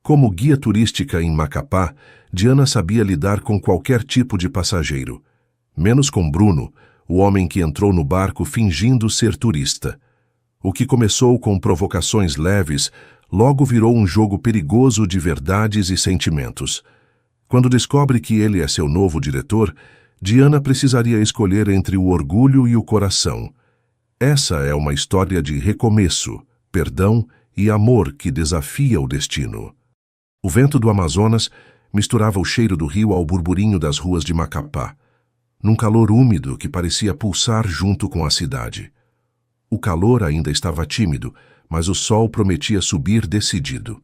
Como guia turística em Macapá, Diana sabia lidar com qualquer tipo de passageiro, menos com Bruno, o homem que entrou no barco fingindo ser turista. O que começou com provocações leves, logo virou um jogo perigoso de verdades e sentimentos. Quando descobre que ele é seu novo diretor, Diana precisaria escolher entre o orgulho e o coração. Essa é uma história de recomeço, perdão e amor que desafia o destino. O vento do Amazonas misturava o cheiro do rio ao burburinho das ruas de Macapá, num calor úmido que parecia pulsar junto com a cidade. O calor ainda estava tímido, mas o sol prometia subir decidido.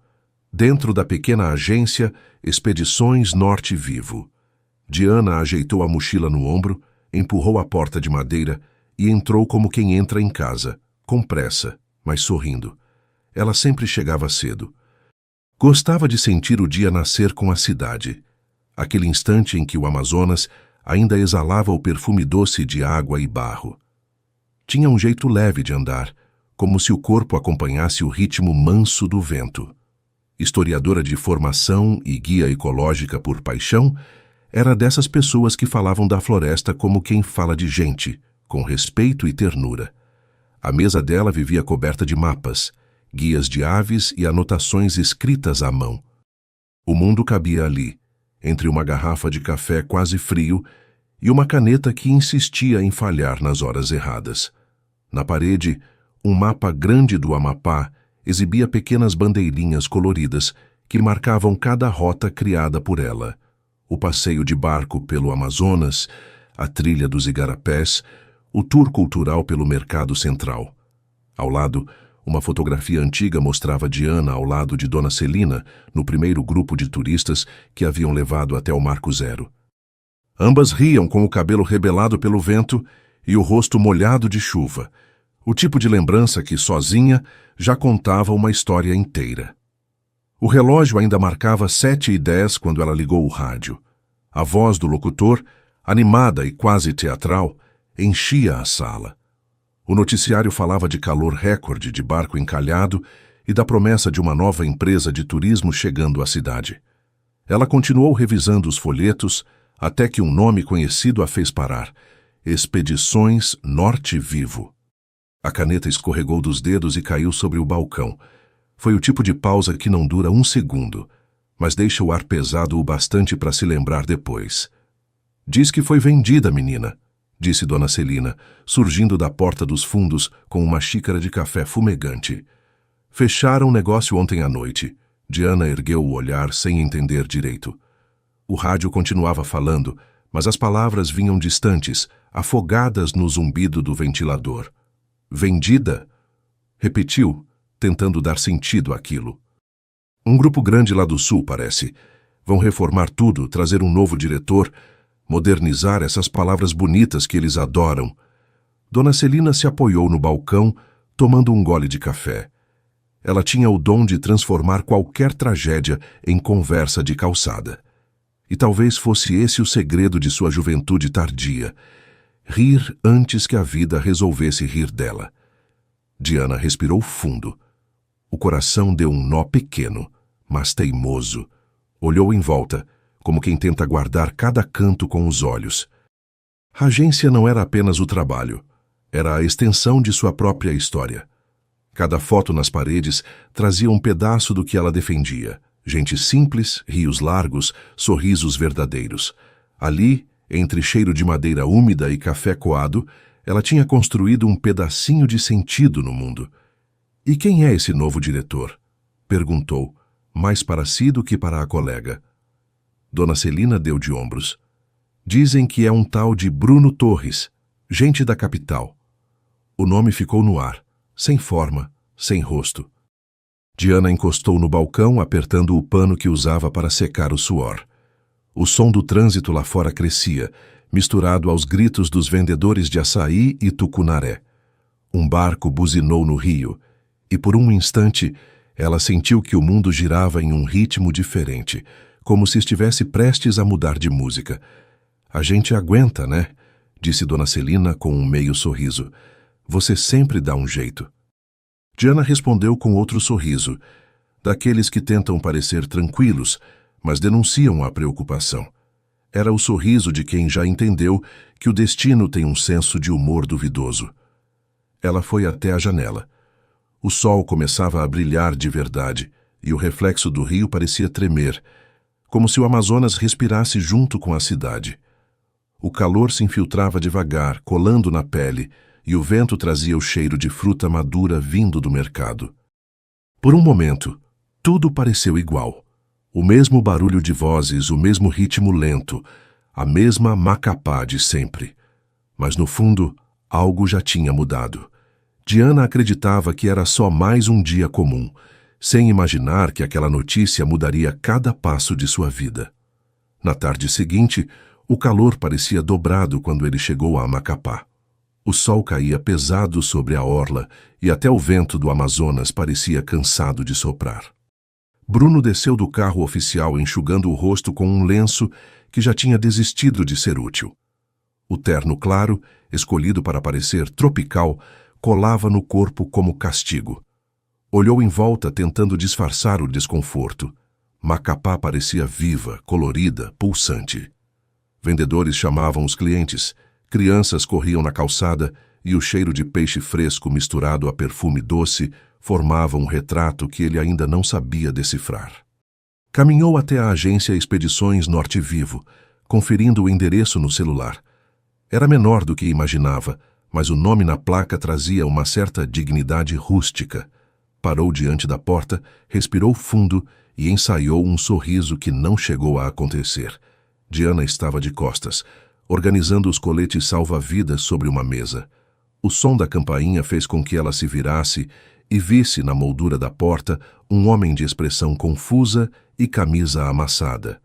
Dentro da pequena agência, Expedições Norte Vivo. Diana ajeitou a mochila no ombro, empurrou a porta de madeira e entrou como quem entra em casa, com pressa, mas sorrindo. Ela sempre chegava cedo. Gostava de sentir o dia nascer com a cidade, aquele instante em que o Amazonas ainda exalava o perfume doce de água e barro. Tinha um jeito leve de andar, como se o corpo acompanhasse o ritmo manso do vento. Historiadora de formação e guia ecológica por paixão, era dessas pessoas que falavam da floresta como quem fala de gente, com respeito e ternura. A mesa dela vivia coberta de mapas, guias de aves e anotações escritas à mão. O mundo cabia ali, entre uma garrafa de café quase frio e uma caneta que insistia em falhar nas horas erradas. Na parede, um mapa grande do Amapá exibia pequenas bandeirinhas coloridas que marcavam cada rota criada por ela. O passeio de barco pelo Amazonas, a trilha dos igarapés, o tour cultural pelo Mercado Central. Ao lado, uma fotografia antiga mostrava Diana ao lado de Dona Celina, no primeiro grupo de turistas que haviam levado até o Marco Zero. Ambas riam com o cabelo rebelado pelo vento e o rosto molhado de chuva, o tipo de lembrança que, sozinha, já contava uma história inteira. O relógio ainda marcava 7h10 quando ela ligou o rádio. A voz do locutor, animada e quase teatral, enchia a sala. O noticiário falava de calor recorde de barco encalhado e da promessa de uma nova empresa de turismo chegando à cidade. Ela continuou revisando os folhetos até que um nome conhecido a fez parar: Expedições Norte Vivo. A caneta escorregou dos dedos e caiu sobre o balcão. Foi o tipo de pausa que não dura um segundo, mas deixa o ar pesado o bastante para se lembrar depois. Diz que foi vendida, menina, disse Dona Celina, surgindo da porta dos fundos com uma xícara de café fumegante. Fecharam o negócio ontem à noite. Diana ergueu o olhar sem entender direito. O rádio continuava falando, mas as palavras vinham distantes, afogadas no zumbido do ventilador. Vendida? Repetiu, tentando dar sentido àquilo. Um grupo grande lá do sul, parece. Vão reformar tudo, trazer um novo diretor, modernizar essas palavras bonitas que eles adoram. Dona Celina se apoiou no balcão, tomando um gole de café. Ela tinha o dom de transformar qualquer tragédia em conversa de calçada. E talvez fosse esse o segredo de sua juventude tardia: rir antes que a vida resolvesse rir dela. Diana respirou fundo. O coração deu um nó pequeno, mas teimoso. Olhou em volta, como quem tenta guardar cada canto com os olhos. A agência não era apenas o trabalho, era a extensão de sua própria história. Cada foto nas paredes trazia um pedaço do que ela defendia: gente simples, rios largos, sorrisos verdadeiros. Ali, entre cheiro de madeira úmida e café coado, ela tinha construído um pedacinho de sentido no mundo. E quem é esse novo diretor? Perguntou, mais para si do que para a colega. Dona Celina deu de ombros. Dizem que é um tal de Bruno Torres, gente da capital. O nome ficou no ar, sem forma, sem rosto. Diana encostou no balcão, apertando o pano que usava para secar o suor. O som do trânsito lá fora crescia, misturado aos gritos dos vendedores de açaí e tucunaré. Um barco buzinou no rio, e por um instante ela sentiu que o mundo girava em um ritmo diferente, como se estivesse prestes a mudar de música. A gente aguenta, né? Disse Dona Celina com um meio sorriso. Você sempre dá um jeito. Diana respondeu com outro sorriso. daqueles que tentam parecer tranquilos, mas denunciam a preocupação. Era o sorriso de quem já entendeu que o destino tem um senso de humor duvidoso. Ela foi até a janela. O sol começava a brilhar de verdade, e o reflexo do rio parecia tremer, como se o Amazonas respirasse junto com a cidade. O calor se infiltrava devagar, colando na pele, e o vento trazia o cheiro de fruta madura vindo do mercado. Por um momento, tudo pareceu igual. O mesmo barulho de vozes, o mesmo ritmo lento, a mesma Macapá de sempre. Mas no fundo, algo já tinha mudado. Diana acreditava que era só mais um dia comum, sem imaginar que aquela notícia mudaria cada passo de sua vida. Na tarde seguinte, o calor parecia dobrado quando ele chegou a Macapá. O sol caía pesado sobre a orla e até o vento do Amazonas parecia cansado de soprar. Bruno desceu do carro oficial enxugando o rosto com um lenço que já tinha desistido de ser útil. O terno claro, escolhido para parecer tropical, colava no corpo como castigo. Olhou em volta tentando disfarçar o desconforto. Macapá parecia viva, colorida, pulsante. Vendedores chamavam os clientes, crianças corriam na calçada e o cheiro de peixe fresco misturado a perfume doce formava um retrato que ele ainda não sabia decifrar. Caminhou até a agência Expedições Norte Vivo, conferindo o endereço no celular. Era menor do que imaginava, mas o nome na placa trazia uma certa dignidade rústica. Parou diante da porta, respirou fundo e ensaiou um sorriso que não chegou a acontecer. Diana estava de costas, organizando os coletes salva-vidas sobre uma mesa. O som da campainha fez com que ela se virasse e visse na moldura da porta um homem de expressão confusa e camisa amassada.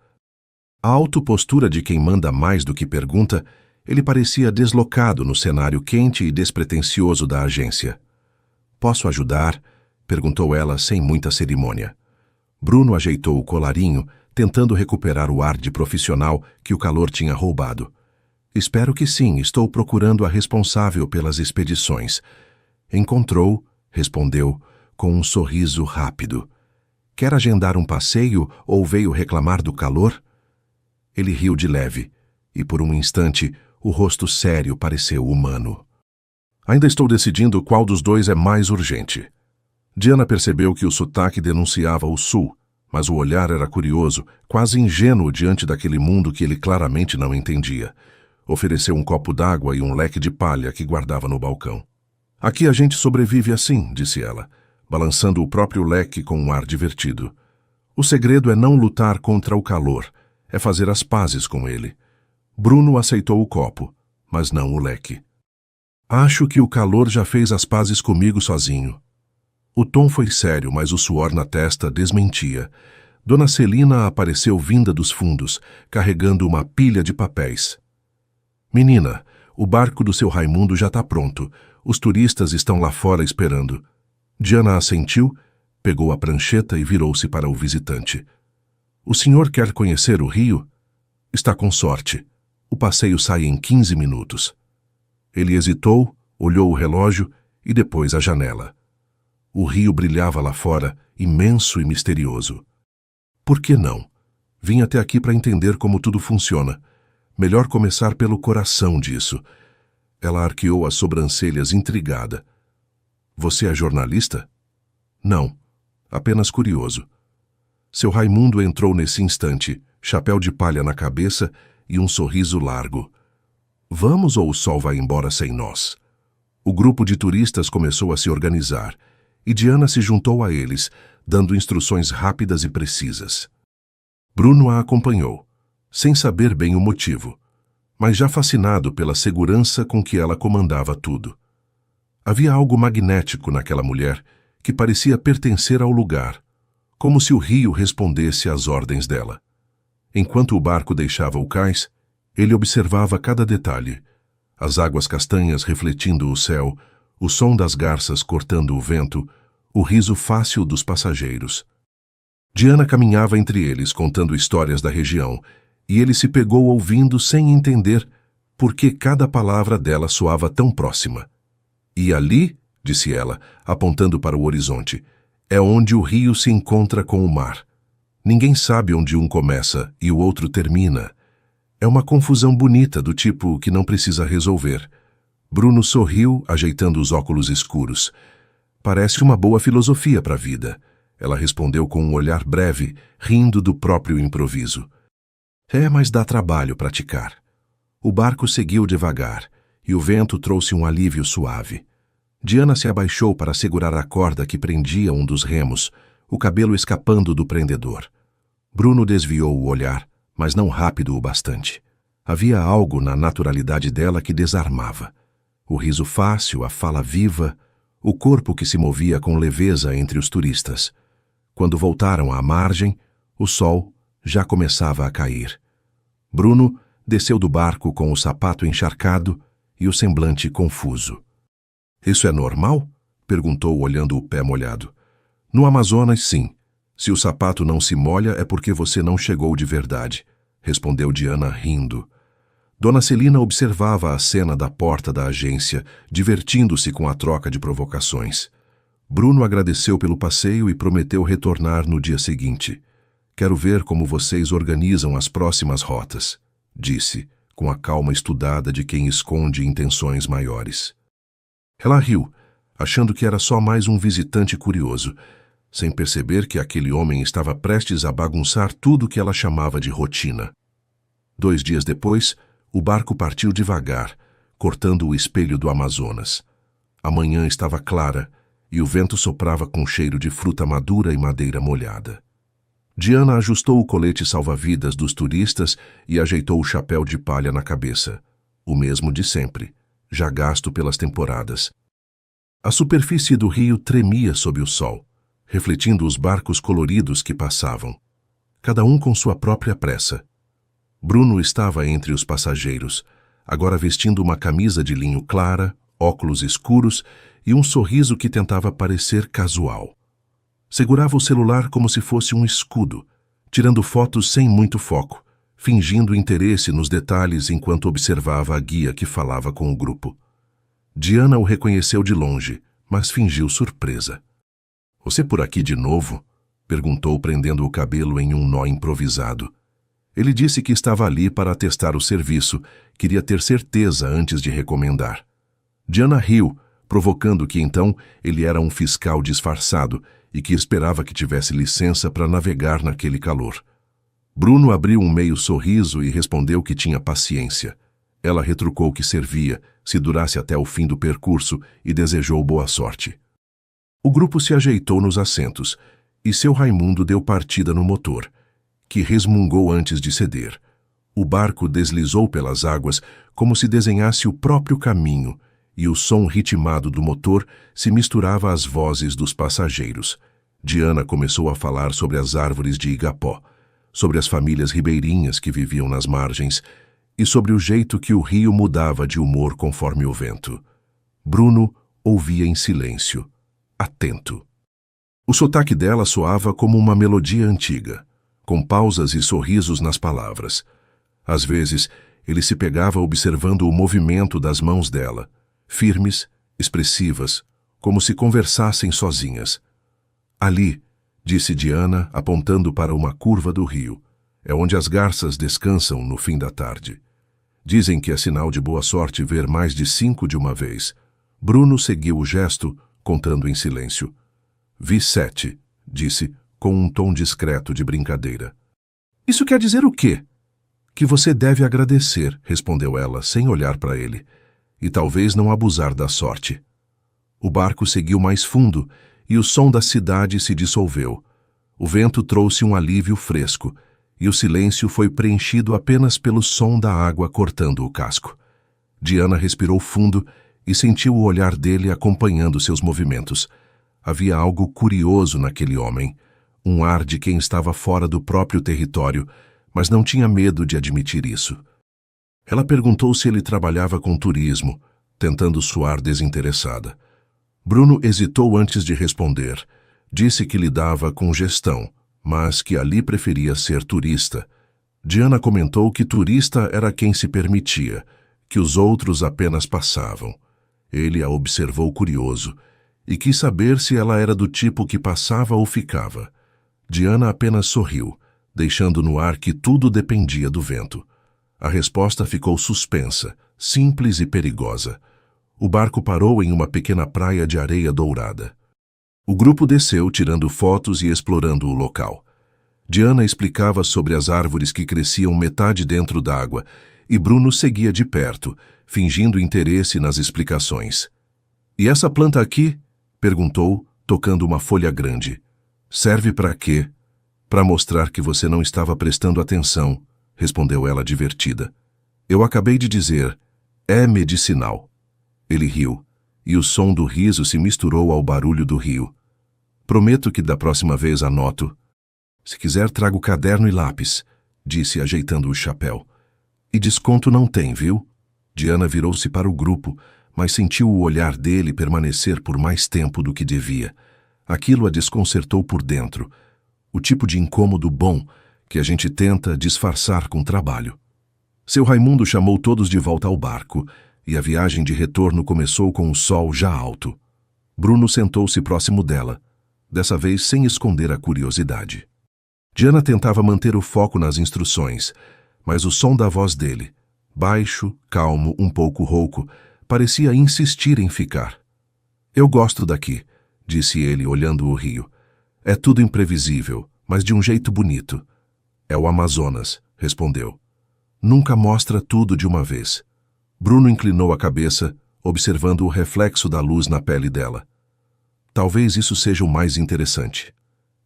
A autopostura de quem manda mais do que pergunta, ele parecia deslocado no cenário quente e despretensioso da agência. "Posso ajudar?" perguntou ela sem muita cerimônia. Bruno ajeitou o colarinho, tentando recuperar o ar de profissional que o calor tinha roubado. "Espero que sim, estou procurando a responsável pelas expedições." "Encontrou", respondeu, com um sorriso rápido. "Quer agendar um passeio ou veio reclamar do calor?" Ele riu de leve, e por um instante o rosto sério pareceu humano. "Ainda estou decidindo qual dos dois é mais urgente." Diana percebeu que o sotaque denunciava o sul, mas o olhar era curioso, quase ingênuo diante daquele mundo que ele claramente não entendia. Ofereceu um copo d'água e um leque de palha que guardava no balcão. "Aqui a gente sobrevive assim", disse ela, balançando o próprio leque com um ar divertido. "O segredo é não lutar contra o calor, é fazer as pazes com ele." Bruno aceitou o copo, mas não o leque. "Acho que o calor já fez as pazes comigo sozinho." O tom foi sério, mas o suor na testa desmentia. Dona Celina apareceu vinda dos fundos, carregando uma pilha de papéis. "Menina, o barco do seu Raimundo já está pronto. Os turistas estão lá fora esperando." Diana assentiu, pegou a prancheta e virou-se para o visitante. "O senhor quer conhecer o rio? Está com sorte. O passeio sai em 15 minutos." Ele hesitou, olhou o relógio e depois a janela. O rio brilhava lá fora, imenso e misterioso. "Por que não? Vim até aqui para entender como tudo funciona. Melhor começar pelo coração disso." Ela arqueou as sobrancelhas intrigada. "Você é jornalista?" "Não, apenas curioso." Seu Raimundo entrou nesse instante, chapéu de palha na cabeça e um sorriso largo. "Vamos ou o sol vai embora sem nós?" O grupo de turistas começou a se organizar, e Diana se juntou a eles, dando instruções rápidas e precisas. Bruno a acompanhou, sem saber bem o motivo, mas já fascinado pela segurança com que ela comandava tudo. Havia algo magnético naquela mulher que parecia pertencer ao lugar, como se o rio respondesse às ordens dela. Enquanto o barco deixava o cais, ele observava cada detalhe, as águas castanhas refletindo o céu, o som das garças cortando o vento, o riso fácil dos passageiros. Diana caminhava entre eles, contando histórias da região, e ele se pegou ouvindo sem entender por que cada palavra dela soava tão próxima. "E ali", disse ela, apontando para o horizonte, É onde o rio se encontra com o mar. Ninguém sabe onde um começa e o outro termina. É uma confusão bonita do tipo que não precisa resolver. Bruno sorriu, ajeitando os óculos escuros. Parece uma boa filosofia para a vida. Ela respondeu com um olhar breve, rindo do próprio improviso. Mas dá trabalho praticar. O barco seguiu devagar, e o vento trouxe um alívio suave. Diana se abaixou para segurar a corda que prendia um dos remos, o cabelo escapando do prendedor. Bruno desviou o olhar, mas não rápido o bastante. Havia algo na naturalidade dela que desarmava. O riso fácil, a fala viva, o corpo que se movia com leveza entre os turistas. Quando voltaram à margem, o sol já começava a cair. Bruno desceu do barco com o sapato encharcado e o semblante confuso. Isso é normal? Perguntou, olhando o pé molhado. No Amazonas, sim. Se o sapato não se molha é porque você não chegou de verdade, respondeu Diana rindo. Dona Celina observava a cena da porta da agência, divertindo-se com a troca de provocações. Bruno agradeceu pelo passeio e prometeu retornar no dia seguinte. Quero ver como vocês organizam as próximas rotas, disse, com a calma estudada de quem esconde intenções maiores. Ela riu, achando que era só mais um visitante curioso, sem perceber que aquele homem estava prestes a bagunçar tudo que ela chamava de rotina. 2 dias depois, o barco partiu devagar, cortando o espelho do Amazonas. A manhã estava clara e o vento soprava com cheiro de fruta madura e madeira molhada. Diana ajustou o colete salva-vidas dos turistas e ajeitou o chapéu de palha na cabeça, o mesmo de sempre, já gasto pelas temporadas. A superfície do rio tremia sob o sol, refletindo os barcos coloridos que passavam, cada um com sua própria pressa. Bruno estava entre os passageiros, agora vestindo uma camisa de linho clara, óculos escuros e um sorriso que tentava parecer casual. Segurava o celular como se fosse um escudo, tirando fotos sem muito foco, fingindo interesse nos detalhes enquanto observava a guia que falava com o grupo. Diana o reconheceu de longe, mas fingiu surpresa. — Você por aqui de novo? Perguntou, prendendo o cabelo em um nó improvisado. Ele disse que estava ali para testar o serviço, queria ter certeza antes de recomendar. Diana riu, provocando que então ele era um fiscal disfarçado e que esperava que tivesse licença para navegar naquele calor. Bruno abriu um meio sorriso e respondeu que tinha paciência. Ela retrucou que servia, se durasse até o fim do percurso, e desejou boa sorte. O grupo se ajeitou nos assentos, e seu Raimundo deu partida no motor, que resmungou antes de ceder. O barco deslizou pelas águas como se desenhasse o próprio caminho, e o som ritmado do motor se misturava às vozes dos passageiros. Diana começou a falar sobre as árvores de Igapó, sobre as famílias ribeirinhas que viviam nas margens e sobre o jeito que o rio mudava de humor conforme o vento. Bruno ouvia em silêncio, atento. O sotaque dela soava como uma melodia antiga, com pausas e sorrisos nas palavras. Às vezes, ele se pegava observando o movimento das mãos dela, firmes, expressivas, como se conversassem sozinhas. Ali, disse Diana, apontando para uma curva do rio, é onde as garças descansam no fim da tarde. Dizem que é sinal de boa sorte ver mais de 5 de uma vez. Bruno seguiu o gesto, contando em silêncio. Vi 7, disse, com um tom discreto de brincadeira. Isso quer dizer o quê? Que você deve agradecer, respondeu ela, sem olhar para ele, e talvez não abusar da sorte. O barco seguiu mais fundo e o som da cidade se dissolveu. O vento trouxe um alívio fresco, e o silêncio foi preenchido apenas pelo som da água cortando o casco. Diana respirou fundo e sentiu o olhar dele acompanhando seus movimentos. Havia algo curioso naquele homem, um ar de quem estava fora do próprio território, mas não tinha medo de admitir isso. Ela perguntou se ele trabalhava com turismo, tentando soar desinteressada. Bruno hesitou antes de responder. Disse que lidava com gestão, mas que ali preferia ser turista. Diana comentou que turista era quem se permitia, que os outros apenas passavam. Ele a observou curioso, e quis saber se ela era do tipo que passava ou ficava. Diana apenas sorriu, deixando no ar que tudo dependia do vento. A resposta ficou suspensa, simples e perigosa. O barco parou em uma pequena praia de areia dourada. O grupo desceu, tirando fotos e explorando o local. Diana explicava sobre as árvores que cresciam metade dentro d'água, e Bruno seguia de perto, fingindo interesse nas explicações. "E essa planta aqui?" perguntou, tocando uma folha grande. "Serve para quê?" "Para mostrar que você não estava prestando atenção", respondeu ela divertida. "Eu acabei de dizer, é medicinal." Ele riu, e o som do riso se misturou ao barulho do rio. "Prometo que da próxima vez anoto." "Se quiser, trago caderno e lápis", disse, ajeitando o chapéu. "E desconto não tem, viu?" Diana virou-se para o grupo, mas sentiu o olhar dele permanecer por mais tempo do que devia. Aquilo a desconcertou por dentro. O tipo de incômodo bom que a gente tenta disfarçar com trabalho. Seu Raimundo chamou todos de volta ao barco, e a viagem de retorno começou com o sol já alto. Bruno sentou-se próximo dela, dessa vez sem esconder a curiosidade. Diana tentava manter o foco nas instruções, mas o som da voz dele, baixo, calmo, um pouco rouco, parecia insistir em ficar. "Eu gosto daqui", disse ele, olhando o rio. "É tudo imprevisível, mas de um jeito bonito." "É o Amazonas", respondeu. "Nunca mostra tudo de uma vez." Bruno inclinou a cabeça, observando o reflexo da luz na pele dela. "Talvez isso seja o mais interessante."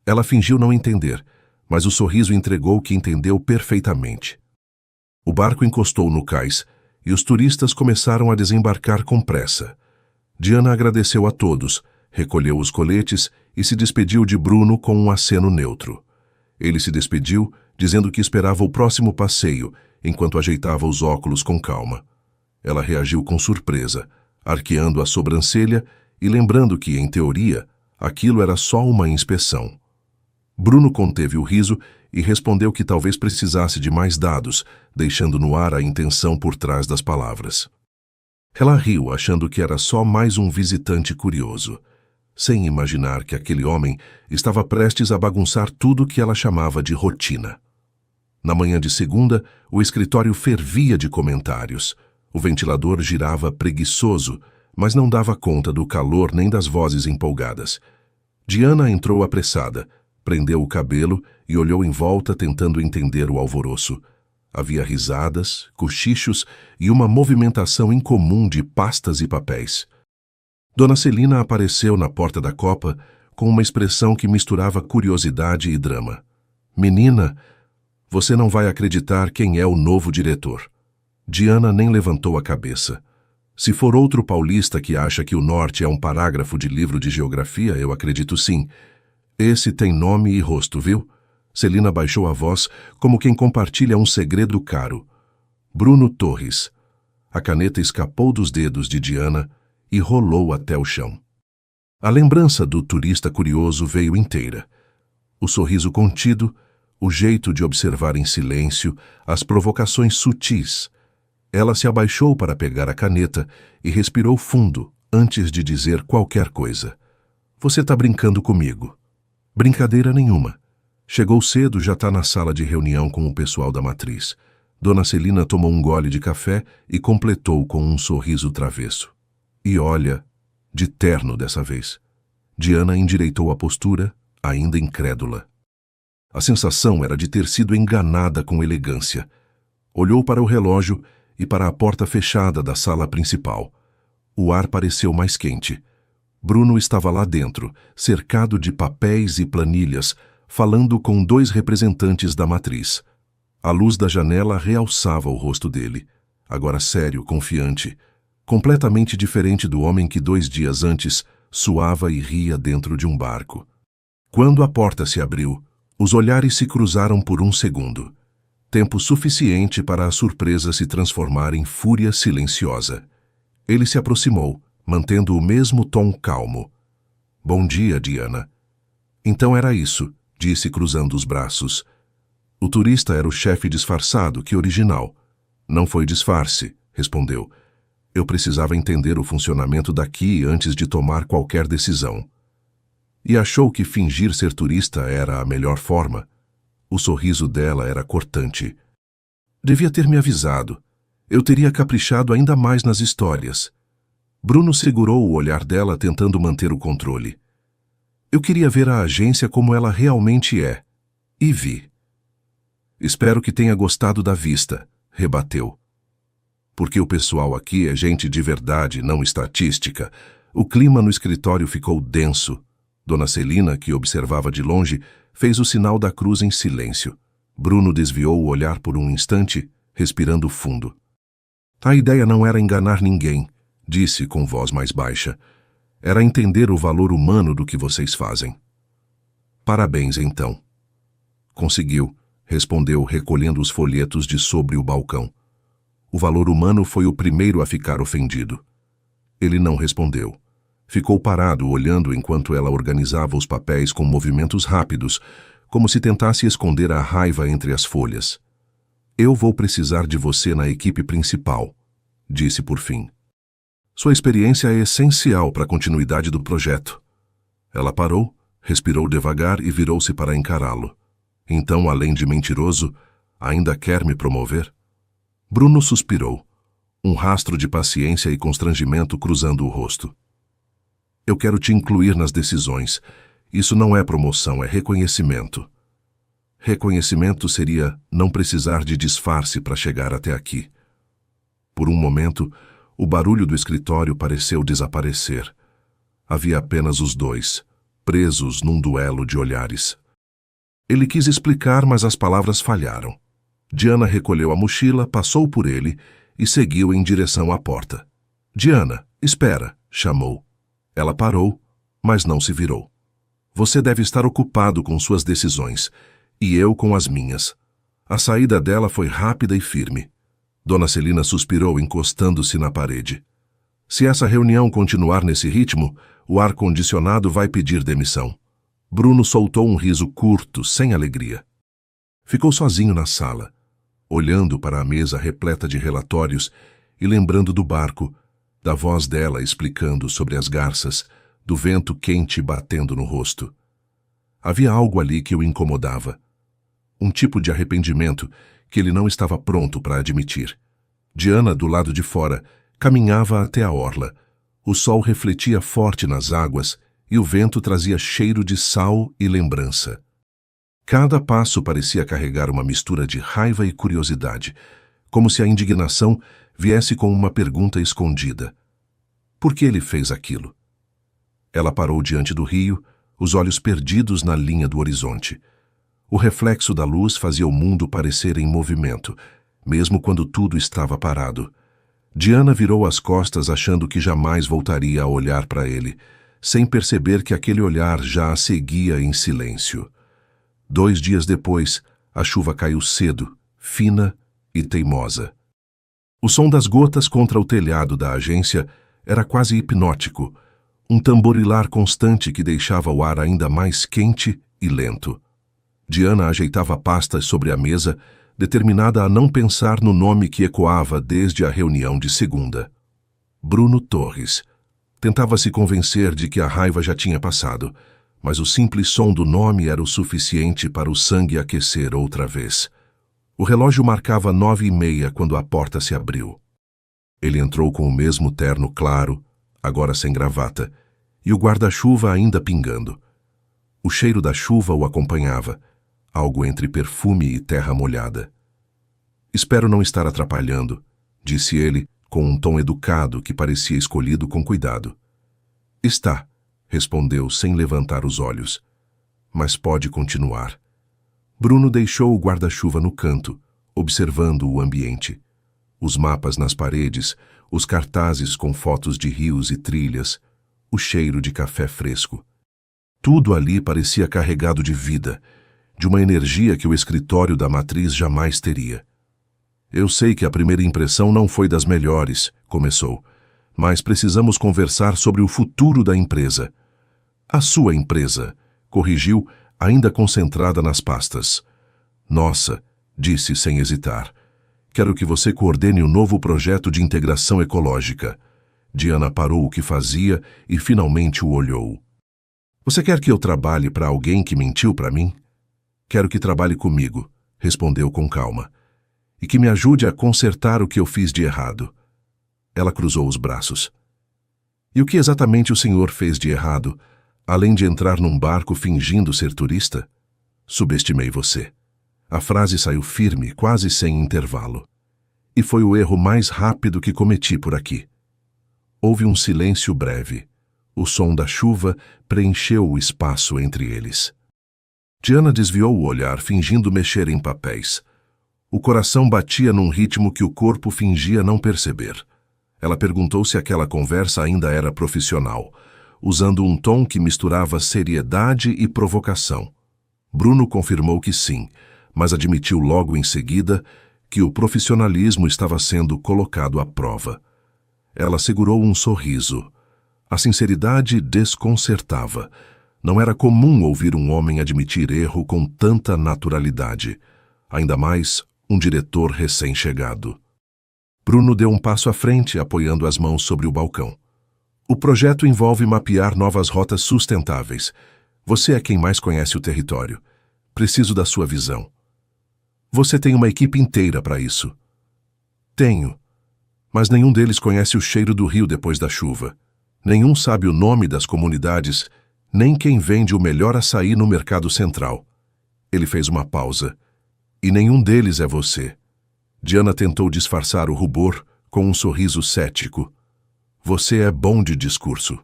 Ela fingiu não entender, mas o sorriso entregou que entendeu perfeitamente. O barco encostou no cais e os turistas começaram a desembarcar com pressa. Diana agradeceu a todos, recolheu os coletes e se despediu de Bruno com um aceno neutro. Ele se despediu, dizendo que esperava o próximo passeio, enquanto ajeitava os óculos com calma. Ela reagiu com surpresa, arqueando a sobrancelha e lembrando que, em teoria, aquilo era só uma inspeção. Bruno conteve o riso e respondeu que talvez precisasse de mais dados, deixando no ar a intenção por trás das palavras. Ela riu, achando que era só mais um visitante curioso, sem imaginar que aquele homem estava prestes a bagunçar tudo que ela chamava de rotina. Na manhã de segunda, o escritório fervia de comentários. O ventilador girava preguiçoso, mas não dava conta do calor nem das vozes empolgadas. Diana entrou apressada, prendeu o cabelo e olhou em volta tentando entender o alvoroço. Havia risadas, cochichos e uma movimentação incomum de pastas e papéis. Dona Celina apareceu na porta da copa com uma expressão que misturava curiosidade e drama. "Menina, você não vai acreditar quem é o novo diretor." Diana nem levantou a cabeça. "Se for outro paulista que acha que o norte é um parágrafo de livro de geografia, eu acredito sim. Esse tem nome e rosto, viu?" Celina baixou a voz, como quem compartilha um segredo caro. "Bruno Torres." A caneta escapou dos dedos de Diana e rolou até o chão. A lembrança do turista curioso veio inteira. O sorriso contido, o jeito de observar em silêncio, as provocações sutis. Ela se abaixou para pegar a caneta e respirou fundo antes de dizer qualquer coisa. "Você está brincando comigo." "Brincadeira nenhuma. Chegou cedo, já está na sala de reunião com o pessoal da matriz." Dona Celina tomou um gole de café e completou com um sorriso travesso. "E olha, de terno dessa vez." Diana endireitou a postura, ainda incrédula. A sensação era de ter sido enganada com elegância. Olhou para o relógio e para a porta fechada da sala principal. O ar pareceu mais quente. Bruno estava lá dentro, cercado de papéis e planilhas, falando com 2 representantes da matriz. A luz da janela realçava o rosto dele, agora sério, confiante, completamente diferente do homem que 2 dias antes suava e ria dentro de um barco. Quando a porta se abriu, os olhares se cruzaram por um segundo. Tempo suficiente para a surpresa se transformar em fúria silenciosa. Ele se aproximou, mantendo o mesmo tom calmo. "Bom dia, Diana." "Então era isso", disse cruzando os braços. O turista era o chefe disfarçado que original. "Não foi disfarce", respondeu. Eu precisava entender o funcionamento daqui antes de tomar qualquer decisão. E achou que fingir ser turista era a melhor forma. O sorriso dela era cortante. Devia ter me avisado. Eu teria caprichado ainda mais nas histórias. Bruno segurou o olhar dela tentando manter o controle. Eu queria ver a agência como ela realmente é. E vi. Espero que tenha gostado da vista, rebateu. Porque o pessoal aqui é gente de verdade, não estatística. O clima no escritório ficou denso. Dona Celina, que observava de longe, fez o sinal da cruz em silêncio. Bruno desviou o olhar por um instante, respirando fundo. A ideia não era enganar ninguém, disse com voz mais baixa. Era entender o valor humano do que vocês fazem. Parabéns, então. Conseguiu, respondeu, recolhendo os folhetos de sobre o balcão. O valor humano foi o primeiro a ficar ofendido. Ele não respondeu. Ficou parado, olhando enquanto ela organizava os papéis com movimentos rápidos, como se tentasse esconder a raiva entre as folhas. Eu vou precisar de você na equipe principal, disse por fim. Sua experiência é essencial para a continuidade do projeto. Ela parou, respirou devagar e virou-se para encará-lo. Então, além de mentiroso, ainda quer me promover? Bruno suspirou, um rastro de paciência e constrangimento cruzando o rosto. Eu quero te incluir nas decisões. Isso não é promoção, é reconhecimento. Reconhecimento seria não precisar de disfarce para chegar até aqui. Por um momento, o barulho do escritório pareceu desaparecer. Havia apenas os dois, presos num duelo de olhares. Ele quis explicar, mas as palavras falharam. Diana recolheu a mochila, passou por ele e seguiu em direção à porta. Diana, espera, chamou. Ela parou, mas não se virou. Você deve estar ocupado com suas decisões, e eu com as minhas. A saída dela foi rápida e firme. Dona Celina suspirou, encostando-se na parede. Se essa reunião continuar nesse ritmo, o ar-condicionado vai pedir demissão. Bruno soltou um riso curto, sem alegria. Ficou sozinho na sala, olhando para a mesa repleta de relatórios e lembrando do barco, da voz dela explicando sobre as garças, do vento quente batendo no rosto. Havia algo ali que o incomodava. Um tipo de arrependimento que ele não estava pronto para admitir. Diana, do lado de fora, caminhava até a orla. O sol refletia forte nas águas e o vento trazia cheiro de sal e lembrança. Cada passo parecia carregar uma mistura de raiva e curiosidade, como se a indignação viesse com uma pergunta escondida. Por que ele fez aquilo? Ela parou diante do rio, os olhos perdidos na linha do horizonte. O reflexo da luz fazia o mundo parecer em movimento, mesmo quando tudo estava parado. Diana virou as costas achando que jamais voltaria a olhar para ele, sem perceber que aquele olhar já a seguia em silêncio. 2 dias depois, a chuva caiu cedo, fina e teimosa. O som das gotas contra o telhado da agência era quase hipnótico, um tamborilar constante que deixava o ar ainda mais quente e lento. Diana ajeitava pastas sobre a mesa, determinada a não pensar no nome que ecoava desde a reunião de segunda. Bruno Torres. Tentava se convencer de que a raiva já tinha passado, mas o simples som do nome era o suficiente para o sangue aquecer outra vez. O relógio marcava 9h30 quando a porta se abriu. Ele entrou com o mesmo terno claro, agora sem gravata, e o guarda-chuva ainda pingando. O cheiro da chuva o acompanhava, algo entre perfume e terra molhada. Espero não estar atrapalhando, disse ele, com um tom educado que parecia escolhido com cuidado. Está, respondeu sem levantar os olhos. Mas pode continuar. Bruno deixou o guarda-chuva no canto, observando o ambiente. Os mapas nas paredes, os cartazes com fotos de rios e trilhas, o cheiro de café fresco. Tudo ali parecia carregado de vida, de uma energia que o escritório da matriz jamais teria. Eu sei que a primeira impressão não foi das melhores, começou, mas precisamos conversar sobre o futuro da empresa. A sua empresa, corrigiu, ainda concentrada nas pastas. Nossa, disse sem hesitar. Quero que você coordene o novo projeto de integração ecológica. Diana parou o que fazia e finalmente o olhou. Você quer que eu trabalhe para alguém que mentiu para mim? Quero que trabalhe comigo, respondeu com calma, e que me ajude a consertar o que eu fiz de errado. Ela cruzou os braços. E o que exatamente o senhor fez de errado, além de entrar num barco fingindo ser turista? Subestimei você. A frase saiu firme, quase sem intervalo. E foi o erro mais rápido que cometi por aqui. Houve um silêncio breve. O som da chuva preencheu o espaço entre eles. Diana desviou o olhar, fingindo mexer em papéis. O coração batia num ritmo que o corpo fingia não perceber. Ela perguntou se aquela conversa ainda era profissional, usando um tom que misturava seriedade e provocação. Bruno confirmou que sim, mas admitiu logo em seguida que o profissionalismo estava sendo colocado à prova. Ela segurou um sorriso. A sinceridade desconcertava. Não era comum ouvir um homem admitir erro com tanta naturalidade, ainda mais um diretor recém-chegado. Bruno deu um passo à frente, apoiando as mãos sobre o balcão. O projeto envolve mapear novas rotas sustentáveis. Você é quem mais conhece o território. Preciso da sua visão. Você tem uma equipe inteira para isso. Tenho. Mas nenhum deles conhece o cheiro do rio depois da chuva. Nenhum sabe o nome das comunidades, nem quem vende o melhor açaí no mercado central. Ele fez uma pausa. E nenhum deles é você. Diana tentou disfarçar o rubor com um sorriso cético. Você é bom de discurso.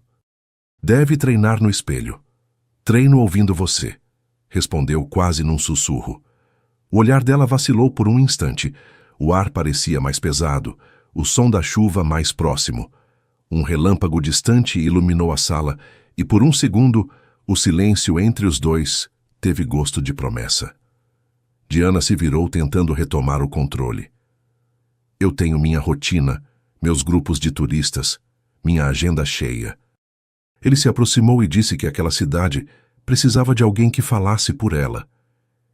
Deve treinar no espelho. Treino ouvindo você, respondeu quase num sussurro. O olhar dela vacilou por um instante. O ar parecia mais pesado, o som da chuva mais próximo. Um relâmpago distante iluminou a sala e, por um segundo, o silêncio entre os dois teve gosto de promessa. Diana se virou tentando retomar o controle. Eu tenho minha rotina, meus grupos de turistas, minha agenda cheia. Ele se aproximou e disse que aquela cidade precisava de alguém que falasse por ela,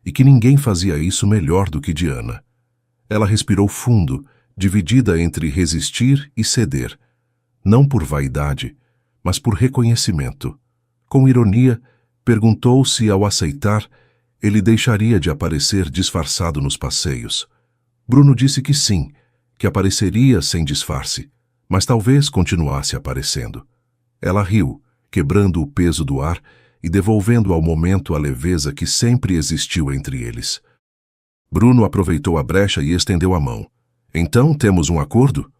e que ninguém fazia isso melhor do que Diana. Ela respirou fundo, dividida entre resistir e ceder, não por vaidade, mas por reconhecimento. Com ironia, perguntou se, ao aceitar, ele deixaria de aparecer disfarçado nos passeios. Bruno disse que sim, que apareceria sem disfarce, mas talvez continuasse aparecendo. Ela riu, quebrando o peso do ar e devolvendo ao momento a leveza que sempre existiu entre eles. Bruno aproveitou a brecha e estendeu a mão. Então temos um acordo?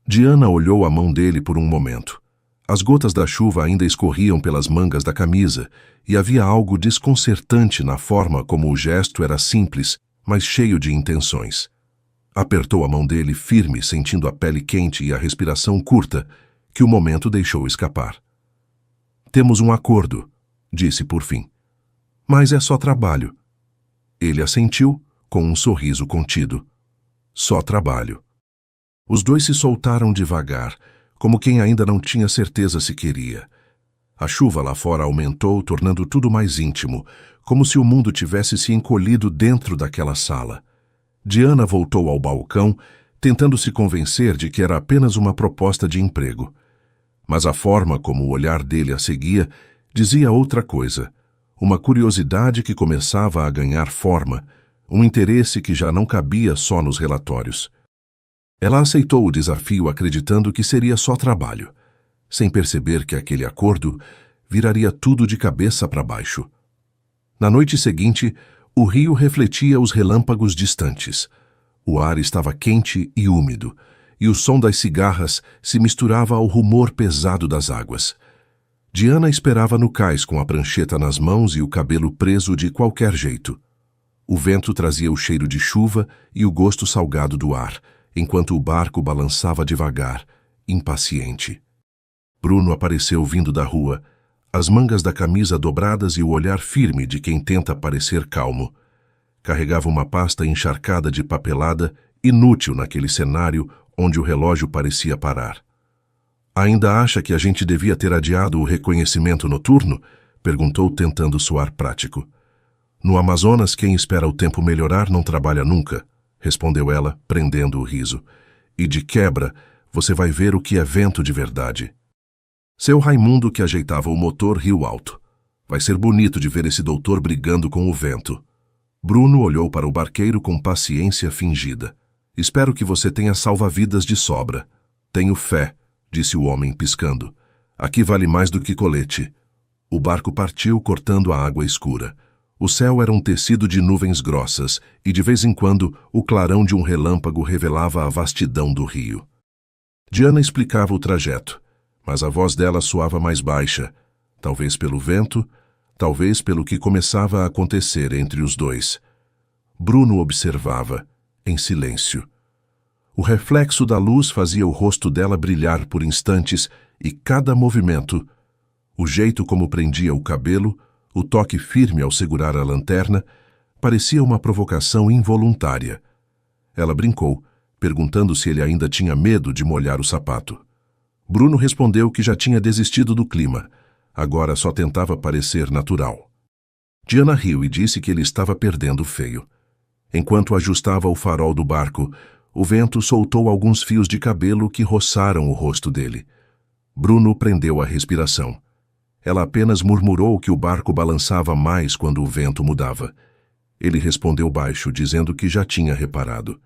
Diana olhou a mão dele por um momento. As gotas da chuva ainda escorriam pelas mangas da camisa e havia algo desconcertante na forma como o gesto era simples, mas cheio de intenções. Apertou a mão dele firme, sentindo a pele quente e a respiração curta, que o momento deixou escapar. Temos um acordo, disse por fim. Mas é só trabalho. Ele assentiu, com um sorriso contido. Só trabalho. Os dois se soltaram devagar, como quem ainda não tinha certeza se queria. A chuva lá fora aumentou, tornando tudo mais íntimo, como se o mundo tivesse se encolhido dentro daquela sala. Diana voltou ao balcão, tentando se convencer de que era apenas uma proposta de emprego. Mas a forma como o olhar dele a seguia dizia outra coisa, uma curiosidade que começava a ganhar forma, um interesse que já não cabia só nos relatórios. Ela aceitou o desafio acreditando que seria só trabalho, sem perceber que aquele acordo viraria tudo de cabeça para baixo. Na noite seguinte, o rio refletia os relâmpagos distantes. O ar estava quente e úmido, e o som das cigarras se misturava ao rumor pesado das águas. Diana esperava no cais com a prancheta nas mãos e o cabelo preso de qualquer jeito. O vento trazia o cheiro de chuva e o gosto salgado do ar, enquanto o barco balançava devagar, impaciente. Bruno apareceu vindo da rua, as mangas da camisa dobradas e o olhar firme de quem tenta parecer calmo. Carregava uma pasta encharcada de papelada, inútil naquele cenário onde o relógio parecia parar. Ainda acha que a gente devia ter adiado o reconhecimento noturno? Perguntou, tentando soar prático. No Amazonas, quem espera o tempo melhorar não trabalha nunca. respondeu ela, prendendo o riso. E de quebra, você vai ver o que é vento de verdade. Seu Raimundo, que ajeitava o motor, riu alto. Vai ser bonito de ver esse doutor brigando com o vento. Bruno olhou para o barqueiro com paciência fingida. Espero que você tenha salva-vidas de sobra. Tenho fé, disse o homem piscando. Aqui vale mais do que colete. O barco partiu cortando a água escura. O céu era um tecido de nuvens grossas e, de vez em quando, o clarão de um relâmpago revelava a vastidão do rio. Diana explicava o trajeto, mas a voz dela soava mais baixa, talvez pelo vento, talvez pelo que começava a acontecer entre os dois. Bruno observava, em silêncio. O reflexo da luz fazia o rosto dela brilhar por instantes e cada movimento, o jeito como prendia o cabelo, o toque firme ao segurar a lanterna, parecia uma provocação involuntária. Ela brincou, perguntando se ele ainda tinha medo de molhar o sapato. Bruno respondeu que já tinha desistido do clima, agora só tentava parecer natural. Diana riu e disse que ele estava perdendo feio. Enquanto ajustava o farol do barco, o vento soltou alguns fios de cabelo que roçaram o rosto dele. Bruno prendeu a respiração. Ela apenas murmurou que o barco balançava mais quando o vento mudava. Ele respondeu baixo, dizendo que já tinha reparado.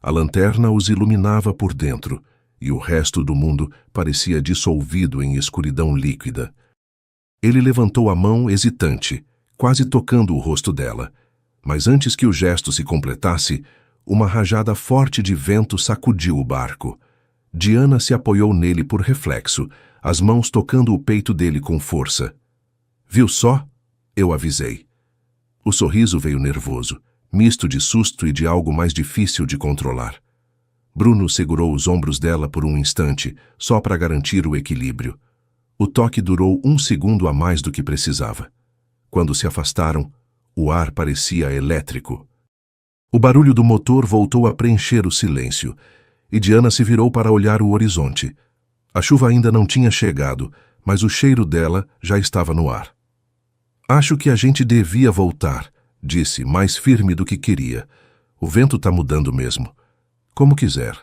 A lanterna os iluminava por dentro, e o resto do mundo parecia dissolvido em escuridão líquida. Ele levantou a mão hesitante, quase tocando o rosto dela, mas antes que o gesto se completasse, uma rajada forte de vento sacudiu o barco. Diana se apoiou nele por reflexo, as mãos tocando o peito dele com força. Viu só? Eu avisei. O sorriso veio nervoso, misto de susto e de algo mais difícil de controlar. Bruno segurou os ombros dela por um instante, só para garantir o equilíbrio. O toque durou 1 segundo a mais do que precisava. Quando se afastaram, o ar parecia elétrico. O barulho do motor voltou a preencher o silêncio, e Diana se virou para olhar o horizonte. A chuva ainda não tinha chegado, mas o cheiro dela já estava no ar. Acho que a gente devia voltar, disse, mais firme do que queria. O vento está mudando mesmo. Como quiser.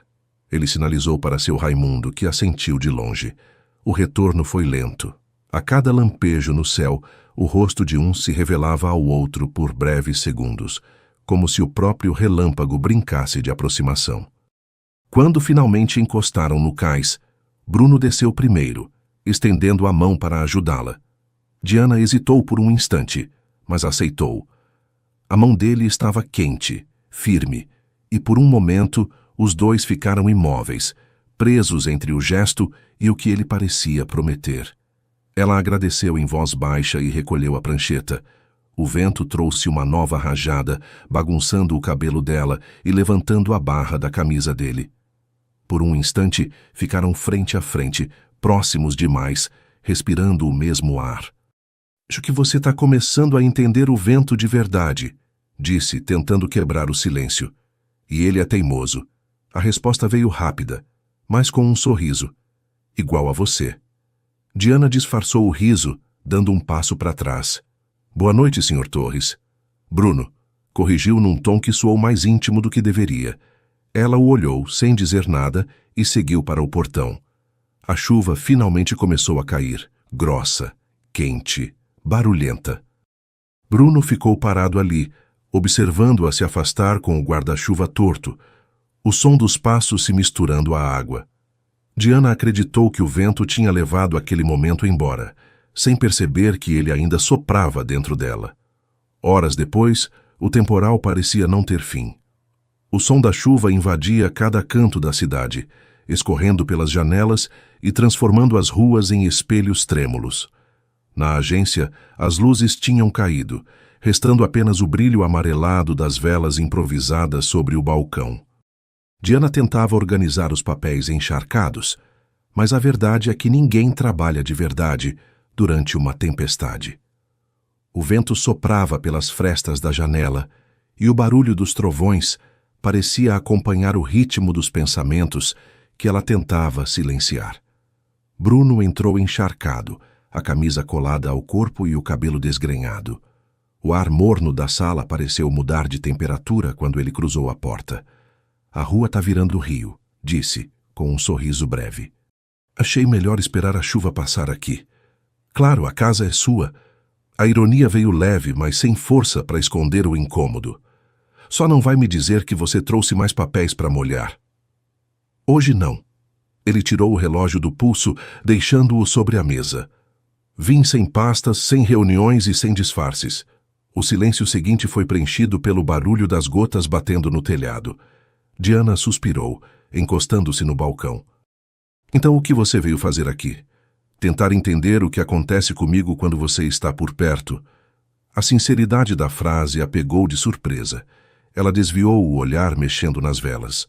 Ele sinalizou para seu Raimundo, que assentiu de longe. O retorno foi lento. A cada lampejo no céu, o rosto de um se revelava ao outro por breves segundos, como se o próprio relâmpago brincasse de aproximação. Quando finalmente encostaram no cais, Bruno desceu primeiro, estendendo a mão para ajudá-la. Diana hesitou por um instante, mas aceitou. A mão dele estava quente, firme, e por um momento os dois ficaram imóveis, presos entre o gesto e o que ele parecia prometer. Ela agradeceu em voz baixa e recolheu a prancheta. O vento trouxe uma nova rajada, bagunçando o cabelo dela e levantando a barra da camisa dele. Por um instante, ficaram frente a frente, próximos demais, respirando o mesmo ar. Acho que você está começando a entender o vento de verdade, disse, tentando quebrar o silêncio. E ele é teimoso. A resposta veio rápida, mas com um sorriso. Igual a você. Diana disfarçou o riso, dando um passo para trás. Boa noite, Sr. Torres. Bruno, corrigiu num tom que soou mais íntimo do que deveria. Ela o olhou, sem dizer nada, e seguiu para o portão. A chuva finalmente começou a cair, grossa, quente, barulhenta. Bruno ficou parado ali, observando-a se afastar com o guarda-chuva torto, o som dos passos se misturando à água. Diana acreditou que o vento tinha levado aquele momento embora, sem perceber que ele ainda soprava dentro dela. Horas depois, o temporal parecia não ter fim. O som da chuva invadia cada canto da cidade, escorrendo pelas janelas e transformando as ruas em espelhos trêmulos. Na agência, as luzes tinham caído, restando apenas o brilho amarelado das velas improvisadas sobre o balcão. Diana tentava organizar os papéis encharcados, mas a verdade é que ninguém trabalha de verdade durante uma tempestade. O vento soprava pelas frestas da janela e o barulho dos trovões parecia acompanhar o ritmo dos pensamentos que ela tentava silenciar. Bruno entrou encharcado, a camisa colada ao corpo e o cabelo desgrenhado. O ar morno da sala pareceu mudar de temperatura quando ele cruzou a porta. A rua tá virando rio, disse, com um sorriso breve. Achei melhor esperar a chuva passar aqui. Claro, a casa é sua. A ironia veio leve, mas sem força para esconder o incômodo. Só não vai me dizer que você trouxe mais papéis para molhar. Hoje não. Ele tirou o relógio do pulso, deixando-o sobre a mesa. Vim sem pastas, sem reuniões e sem disfarces. O silêncio seguinte foi preenchido pelo barulho das gotas batendo no telhado. Diana suspirou, encostando-se no balcão. Então o que você veio fazer aqui? Tentar entender o que acontece comigo quando você está por perto? A sinceridade da frase a pegou de surpresa. Ela desviou o olhar mexendo nas velas.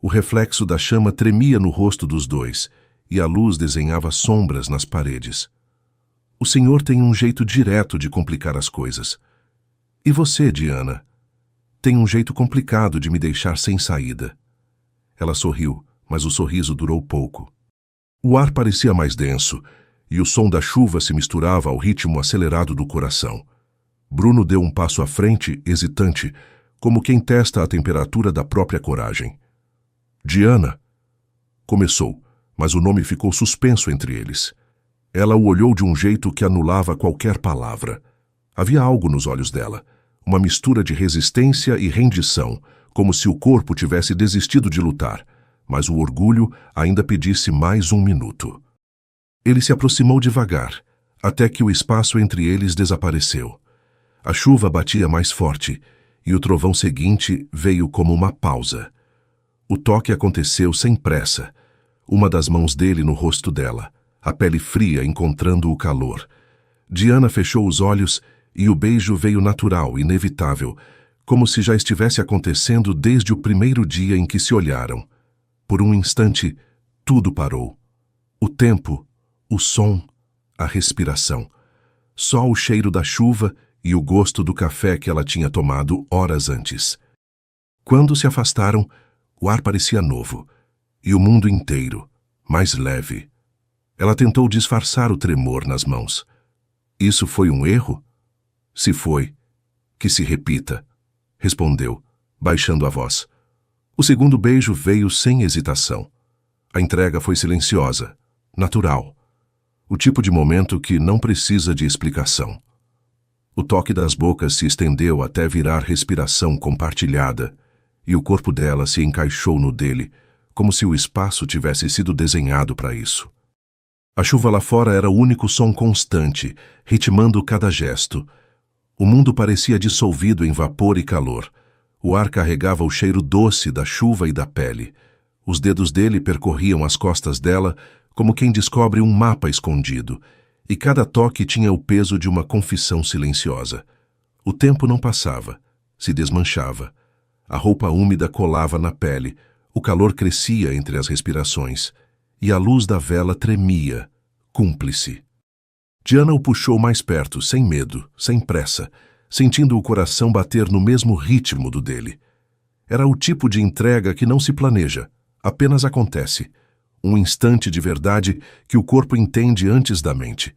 O reflexo da chama tremia no rosto dos dois, e a luz desenhava sombras nas paredes. O senhor tem um jeito direto de complicar as coisas. E você, Diana? Tem um jeito complicado de me deixar sem saída. Ela sorriu, mas o sorriso durou pouco. O ar parecia mais denso, e o som da chuva se misturava ao ritmo acelerado do coração. Bruno deu um passo à frente, hesitante, como quem testa a temperatura da própria coragem. Diana! Começou, mas o nome ficou suspenso entre eles. Ela o olhou de um jeito que anulava qualquer palavra. Havia algo nos olhos dela, uma mistura de resistência e rendição, como se o corpo tivesse desistido de lutar, mas o orgulho ainda pedisse mais um minuto. Ele se aproximou devagar, até que o espaço entre eles desapareceu. A chuva batia mais forte, e o trovão seguinte veio como uma pausa. O toque aconteceu sem pressa, uma das mãos dele no rosto dela, a pele fria encontrando o calor. Diana fechou os olhos e o beijo veio natural, inevitável, como se já estivesse acontecendo desde o primeiro dia em que se olharam. Por um instante, tudo parou. O tempo, o som, a respiração. Só o cheiro da chuva e o gosto do café que ela tinha tomado horas antes. Quando se afastaram, o ar parecia novo, e o mundo inteiro, mais leve. Ela tentou disfarçar o tremor nas mãos. Isso foi um erro? Se foi, que se repita, respondeu, baixando a voz. O segundo beijo veio sem hesitação. A entrega foi silenciosa, natural. O tipo de momento que não precisa de explicação. O toque das bocas se estendeu até virar respiração compartilhada, e o corpo dela se encaixou no dele, como se o espaço tivesse sido desenhado para isso. A chuva lá fora era o único som constante, ritmando cada gesto. O mundo parecia dissolvido em vapor e calor. O ar carregava o cheiro doce da chuva e da pele. Os dedos dele percorriam as costas dela como quem descobre um mapa escondido, e cada toque tinha o peso de uma confissão silenciosa. O tempo não passava, se desmanchava. A roupa úmida colava na pele, o calor crescia entre as respirações, e a luz da vela tremia, cúmplice. Diana o puxou mais perto, sem medo, sem pressa, sentindo o coração bater no mesmo ritmo do dele. Era o tipo de entrega que não se planeja, apenas acontece. Um instante de verdade que o corpo entende antes da mente.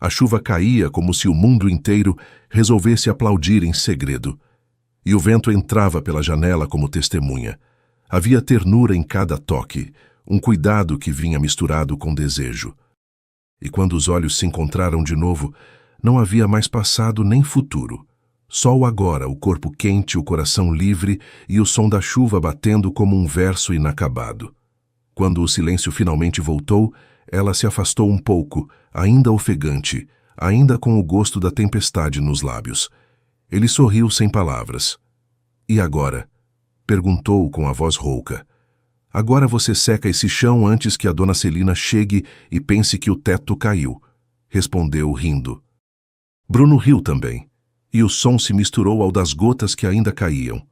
A chuva caía como se o mundo inteiro resolvesse aplaudir em segredo. E o vento entrava pela janela como testemunha. Havia ternura em cada toque, um cuidado que vinha misturado com desejo. E quando os olhos se encontraram de novo, não havia mais passado nem futuro. Só o agora, o corpo quente, o coração livre e o som da chuva batendo como um verso inacabado. Quando o silêncio finalmente voltou, ela se afastou um pouco, ainda ofegante, ainda com o gosto da tempestade nos lábios. Ele sorriu sem palavras. E agora? Perguntou com a voz rouca. Agora você seca esse chão antes que a dona Celina chegue e pense que o teto caiu, respondeu rindo. Bruno riu também, e o som se misturou ao das gotas que ainda caíam.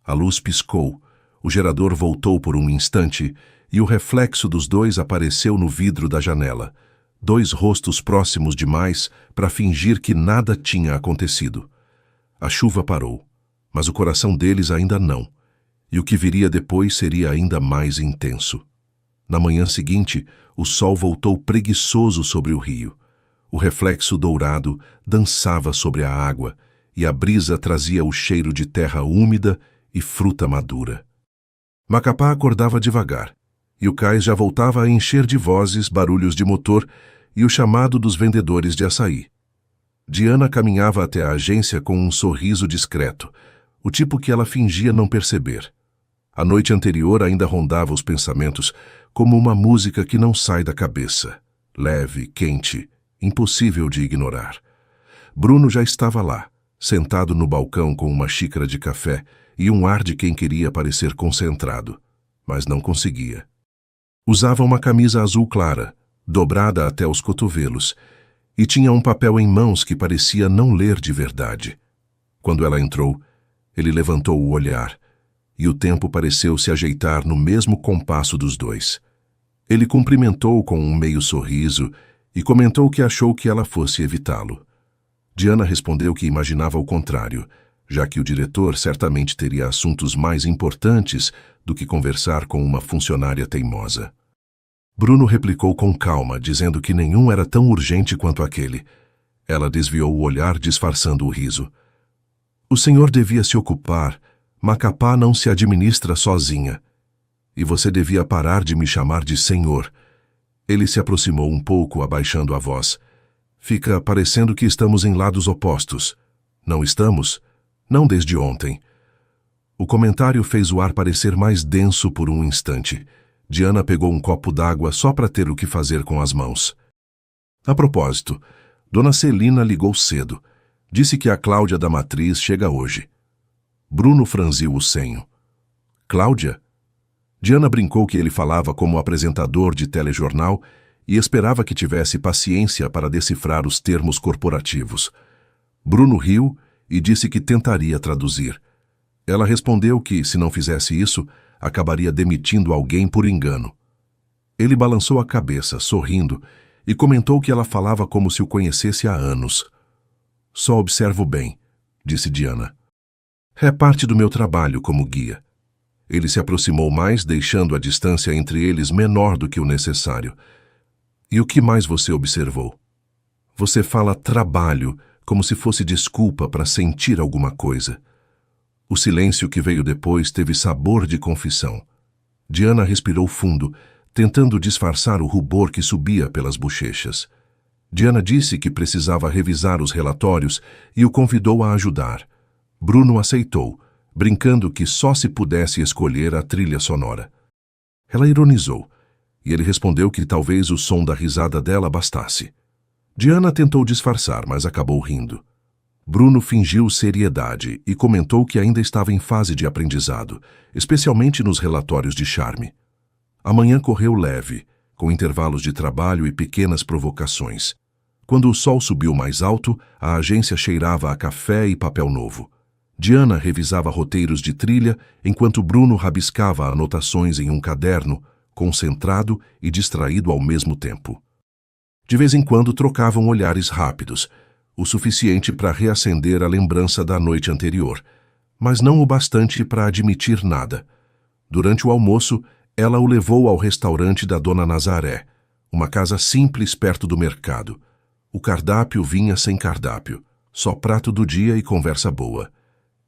A luz piscou, o gerador voltou por um instante, e o reflexo dos dois apareceu no vidro da janela, dois rostos próximos demais para fingir que nada tinha acontecido. A chuva parou, mas o coração deles ainda não, e o que viria depois seria ainda mais intenso. Na manhã seguinte, o sol voltou preguiçoso sobre o rio. O reflexo dourado dançava sobre a água, e a brisa trazia o cheiro de terra úmida e fruta madura. Macapá acordava devagar, e o cais já voltava a encher de vozes, barulhos de motor e o chamado dos vendedores de açaí. Diana caminhava até a agência com um sorriso discreto, o tipo que ela fingia não perceber. A noite anterior ainda rondava os pensamentos como uma música que não sai da cabeça, leve, quente, impossível de ignorar. Bruno já estava lá, sentado no balcão com uma xícara de café e um ar de quem queria parecer concentrado, mas não conseguia. Usava uma camisa azul clara, dobrada até os cotovelos, e tinha um papel em mãos que parecia não ler de verdade. Quando ela entrou, ele levantou o olhar, e o tempo pareceu se ajeitar no mesmo compasso dos dois. Ele cumprimentou com um meio sorriso e comentou que achou que ela fosse evitá-lo. Diana respondeu que imaginava o contrário, já que o diretor certamente teria assuntos mais importantes do que conversar com uma funcionária teimosa. Bruno replicou com calma, dizendo que nenhum era tão urgente quanto aquele. Ela desviou o olhar, disfarçando o riso. O senhor devia se ocupar. Macapá não se administra sozinha. E você devia parar de me chamar de senhor. Ele se aproximou um pouco, abaixando a voz. Fica parecendo que estamos em lados opostos. Não estamos? Não desde ontem. O comentário fez o ar parecer mais denso por um instante. Diana pegou um copo d'água só para ter o que fazer com as mãos. A propósito, Dona Celina ligou cedo. Disse que a Cláudia da Matriz chega hoje. Bruno franziu o senho. Cláudia? Diana brincou que ele falava como apresentador de telejornal e esperava que tivesse paciência para decifrar os termos corporativos. Bruno riu e disse que tentaria traduzir. Ela respondeu que, se não fizesse isso, acabaria demitindo alguém por engano. Ele balançou a cabeça, sorrindo, e comentou que ela falava como se o conhecesse há anos. Só observo bem, disse Diana. É parte do meu trabalho como guia. Ele se aproximou mais, deixando a distância entre eles menor do que o necessário. E o que mais você observou? Você fala trabalho como se fosse desculpa para sentir alguma coisa. O silêncio que veio depois teve sabor de confissão. Diana respirou fundo, tentando disfarçar o rubor que subia pelas bochechas. Diana disse que precisava revisar os relatórios e o convidou a ajudar. Bruno aceitou, brincando que só se pudesse escolher a trilha sonora. Ela ironizou, e ele respondeu que talvez o som da risada dela bastasse. Diana tentou disfarçar, mas acabou rindo. Bruno fingiu seriedade e comentou que ainda estava em fase de aprendizado, especialmente nos relatórios de charme. A manhã correu leve, com intervalos de trabalho e pequenas provocações. Quando o sol subiu mais alto, a agência cheirava a café e papel novo. Diana revisava roteiros de trilha, enquanto Bruno rabiscava anotações em um caderno, concentrado e distraído ao mesmo tempo. De vez em quando trocavam olhares rápidos, o suficiente para reacender a lembrança da noite anterior, mas não o bastante para admitir nada. Durante o almoço, ela o levou ao restaurante da Dona Nazaré, uma casa simples perto do mercado. O cardápio vinha sem cardápio, só prato do dia e conversa boa.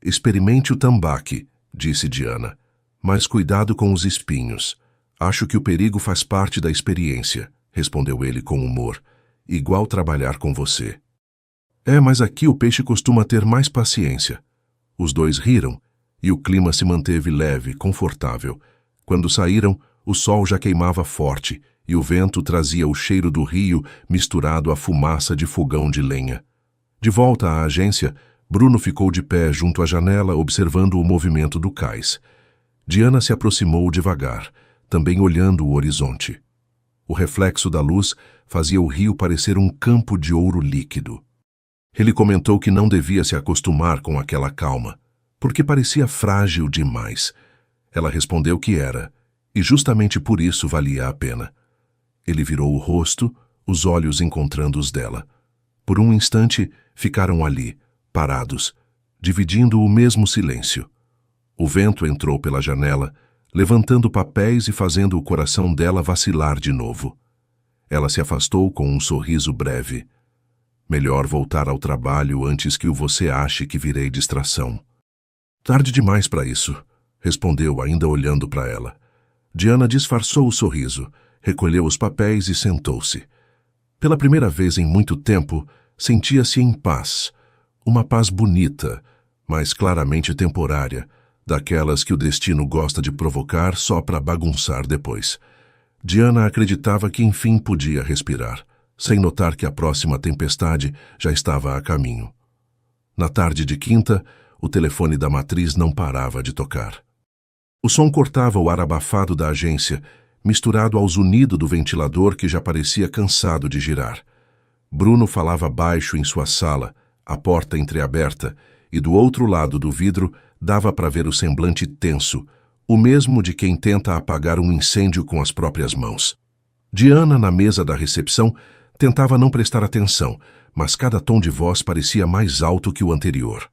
Experimente o tambaqui, disse Diana, mas cuidado com os espinhos. Acho que o perigo faz parte da experiência, respondeu ele com humor. Igual trabalhar com você. Mas aqui o peixe costuma ter mais paciência. Os dois riram, e o clima se manteve leve, confortável. Quando saíram, o sol já queimava forte, e o vento trazia o cheiro do rio misturado à fumaça de fogão de lenha. De volta à agência, Bruno ficou de pé junto à janela, observando o movimento do cais. Diana se aproximou devagar, também olhando o horizonte. O reflexo da luz fazia o rio parecer um campo de ouro líquido. Ele comentou que não devia se acostumar com aquela calma, porque parecia frágil demais. Ela respondeu que era, e justamente por isso valia a pena. Ele virou o rosto, os olhos encontrando os dela. Por um instante, ficaram ali, parados, dividindo o mesmo silêncio. O vento entrou pela janela, levantando papéis e fazendo o coração dela vacilar de novo. Ela se afastou com um sorriso breve. Melhor voltar ao trabalho antes que você ache que virei distração. Tarde demais para isso, respondeu ainda olhando para ela. Diana disfarçou o sorriso, recolheu os papéis e sentou-se. Pela primeira vez em muito tempo, sentia-se em paz. Uma paz bonita, mas claramente temporária, daquelas que o destino gosta de provocar só para bagunçar depois. Diana acreditava que enfim podia respirar, sem notar que a próxima tempestade já estava a caminho. Na tarde de quinta, o telefone da matriz não parava de tocar. O som cortava o ar abafado da agência, misturado ao zunido do ventilador que já parecia cansado de girar. Bruno falava baixo em sua sala, a porta entreaberta, e do outro lado do vidro dava para ver o semblante tenso, o mesmo de quem tenta apagar um incêndio com as próprias mãos. Diana, na mesa da recepção, tentava não prestar atenção, mas cada tom de voz parecia mais alto que o anterior.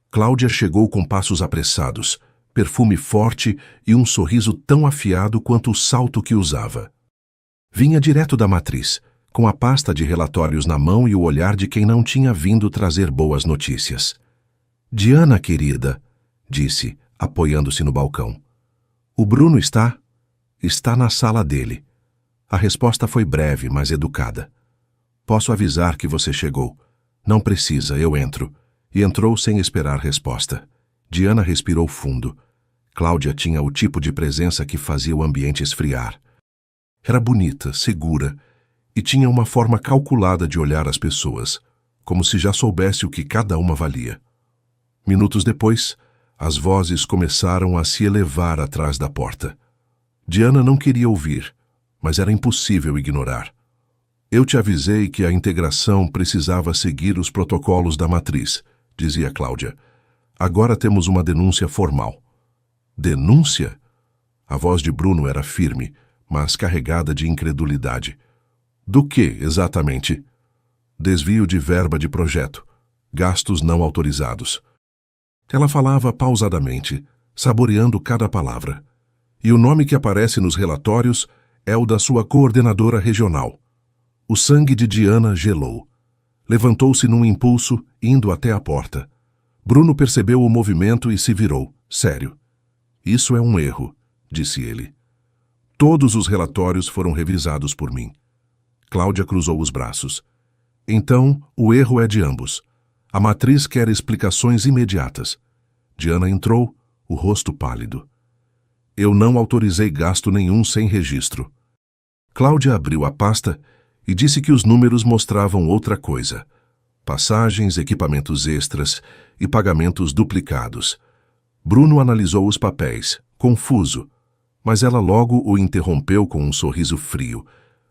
Cláudia chegou com passos apressados, perfume forte e um sorriso tão afiado quanto o salto que usava. Vinha direto da matriz, com a pasta de relatórios na mão e o olhar de quem não tinha vindo trazer boas notícias. "Diana, querida", disse, apoiando-se no balcão. "O Bruno está? Está na sala dele." A resposta foi breve, mas educada. "Posso avisar que você chegou. Não precisa, eu entro." E entrou sem esperar resposta. Diana respirou fundo. Cláudia tinha o tipo de presença que fazia o ambiente esfriar. Era bonita, segura, e tinha uma forma calculada de olhar as pessoas, como se já soubesse o que cada uma valia. Minutos depois, as vozes começaram a se elevar atrás da porta. Diana não queria ouvir, mas era impossível ignorar. "Eu te avisei que a integração precisava seguir os protocolos da matriz", dizia Cláudia. "Agora temos uma denúncia formal." "Denúncia?" A voz de Bruno era firme, mas carregada de incredulidade. "Do que, exatamente?" "Desvio de verba de projeto. Gastos não autorizados." Ela falava pausadamente, saboreando cada palavra. "E o nome que aparece nos relatórios é o da sua coordenadora regional." O sangue de Diana gelou. Levantou-se num impulso, indo até a porta. Bruno percebeu o movimento e se virou, sério. "Isso é um erro", disse ele. "Todos os relatórios foram revisados por mim." Cláudia cruzou os braços. "Então, o erro é de ambos. A matriz quer explicações imediatas." Diana entrou, o rosto pálido. "Eu não autorizei gasto nenhum sem registro." Cláudia abriu a pasta e disse que os números mostravam outra coisa. Passagens, equipamentos extras e pagamentos duplicados. Bruno analisou os papéis, confuso, mas ela logo o interrompeu com um sorriso frio,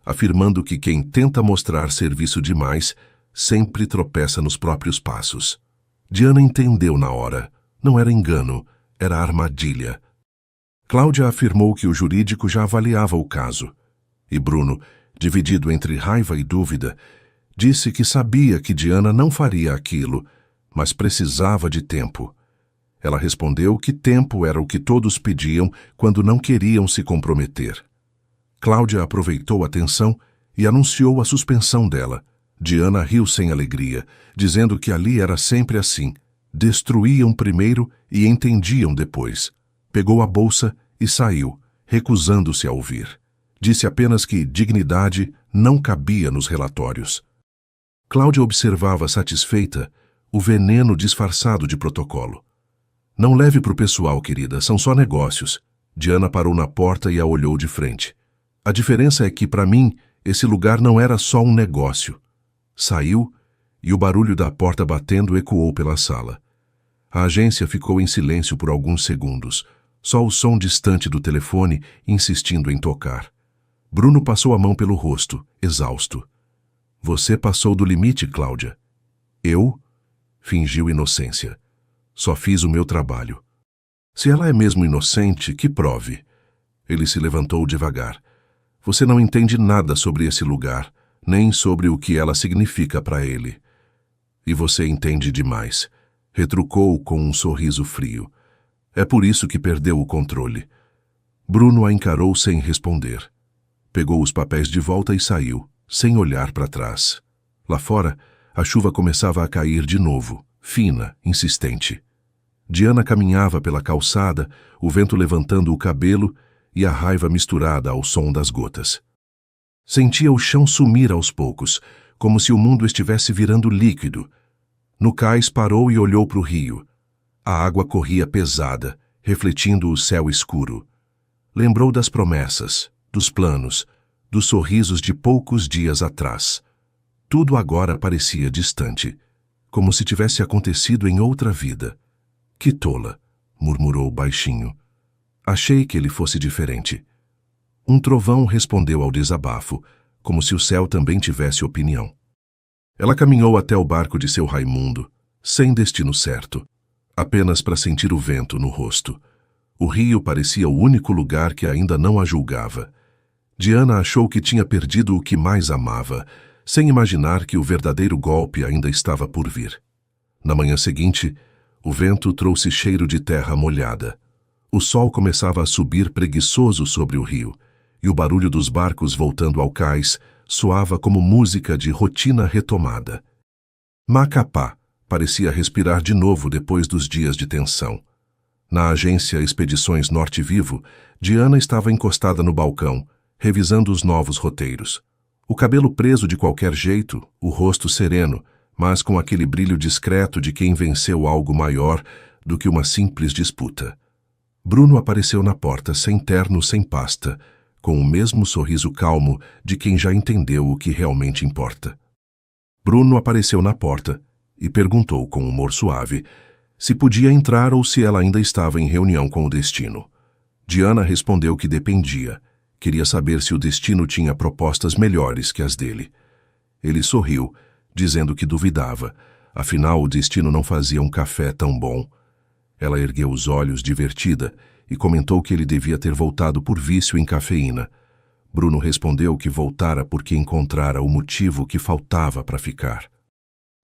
afirmando que quem tenta mostrar serviço demais sempre tropeça nos próprios passos. Diana entendeu na hora. Não era engano, era armadilha. Cláudia afirmou que o jurídico já avaliava o caso. E Bruno, dividido entre raiva e dúvida, disse que sabia que Diana não faria aquilo, mas precisava de tempo. Ela respondeu que tempo era o que todos pediam quando não queriam se comprometer. Cláudia aproveitou a tensão e anunciou a suspensão dela. Diana riu sem alegria, dizendo que ali era sempre assim. Destruíam primeiro e entendiam depois. Pegou a bolsa e saiu, recusando-se a ouvir. Disse apenas que dignidade não cabia nos relatórios. Cláudia observava satisfeita o veneno disfarçado de protocolo. "Não leve para o pessoal, querida, são só negócios." Diana parou na porta e a olhou de frente. "A diferença é que, para mim, esse lugar não era só um negócio." Saiu e o barulho da porta batendo ecoou pela sala. A agência ficou em silêncio por alguns segundos, só o som distante do telefone insistindo em tocar. Bruno passou a mão pelo rosto, exausto. "Você passou do limite, Cláudia." "Eu?" Fingiu inocência. "Só fiz o meu trabalho." "Se ela é mesmo inocente, que prove." Ele se levantou devagar. "Você não entende nada sobre esse lugar, nem sobre o que ela significa para ele." "E você entende demais," retrucou com um sorriso frio. "É por isso que perdeu o controle." Bruno a encarou sem responder. Pegou os papéis de volta e saiu, sem olhar para trás. Lá fora, A chuva começava a cair de novo, fina, insistente. Diana caminhava pela calçada, o vento levantando o cabelo e a raiva misturada ao som das gotas. Sentia o chão sumir aos poucos, como se o mundo estivesse virando líquido. No cais parou e olhou para o rio. A água corria pesada, refletindo o céu escuro. Lembrou das promessas, dos planos, dos sorrisos de poucos dias atrás. Tudo agora parecia distante, como se tivesse acontecido em outra vida. Que tola, murmurou baixinho. Achei que ele fosse diferente. Um trovão respondeu ao desabafo, como se o céu também tivesse opinião. Ela caminhou até o barco de seu Raimundo, sem destino certo, apenas para sentir o vento no rosto. O rio parecia o único lugar que ainda não a julgava. Diana achou que tinha perdido o que mais amava, sem imaginar que o verdadeiro golpe ainda estava por vir. Na manhã seguinte, o vento trouxe cheiro de terra molhada. O sol começava a subir preguiçoso sobre o rio, e o barulho dos barcos voltando ao cais soava como música de rotina retomada. Macapá parecia respirar de novo depois dos dias de tensão. Na agência Expedições Norte Vivo, Diana estava encostada no balcão, revisando os novos roteiros. O cabelo preso de qualquer jeito, o rosto sereno, mas com aquele brilho discreto de quem venceu algo maior do que uma simples disputa. Bruno apareceu na porta, sem terno, sem pasta, com o mesmo sorriso calmo de quem já entendeu o que realmente importa. Bruno apareceu na porta e perguntou com humor suave se podia entrar ou se ela ainda estava em reunião com o destino. Diana respondeu que dependia. Queria saber se o destino tinha propostas melhores que as dele. Ele sorriu, dizendo que duvidava, afinal o destino não fazia um café tão bom. Ela ergueu os olhos divertida e comentou que ele devia ter voltado por vício em cafeína. Bruno respondeu que voltara porque encontrara o motivo que faltava para ficar.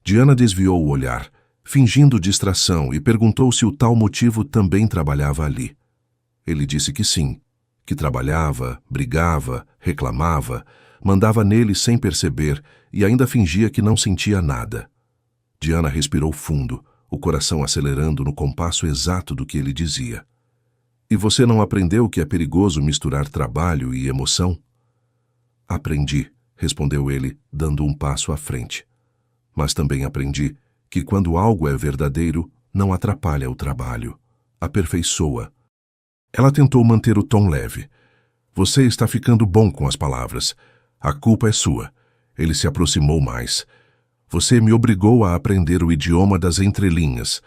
Diana desviou o olhar, fingindo distração, e perguntou se o tal motivo também trabalhava ali. Ele disse que sim, que trabalhava, brigava, reclamava, mandava nele sem perceber e ainda fingia que não sentia nada. Diana respirou fundo, o coração acelerando no compasso exato do que ele dizia. E você não aprendeu que é perigoso misturar trabalho e emoção? Aprendi, respondeu ele, dando um passo à frente. Mas também aprendi que quando algo é verdadeiro, não atrapalha o trabalho, aperfeiçoa. Ela tentou manter o tom leve. Você está ficando bom com as palavras. A culpa é sua. Ele se aproximou mais. Você me obrigou a aprender o idioma das entrelinhas.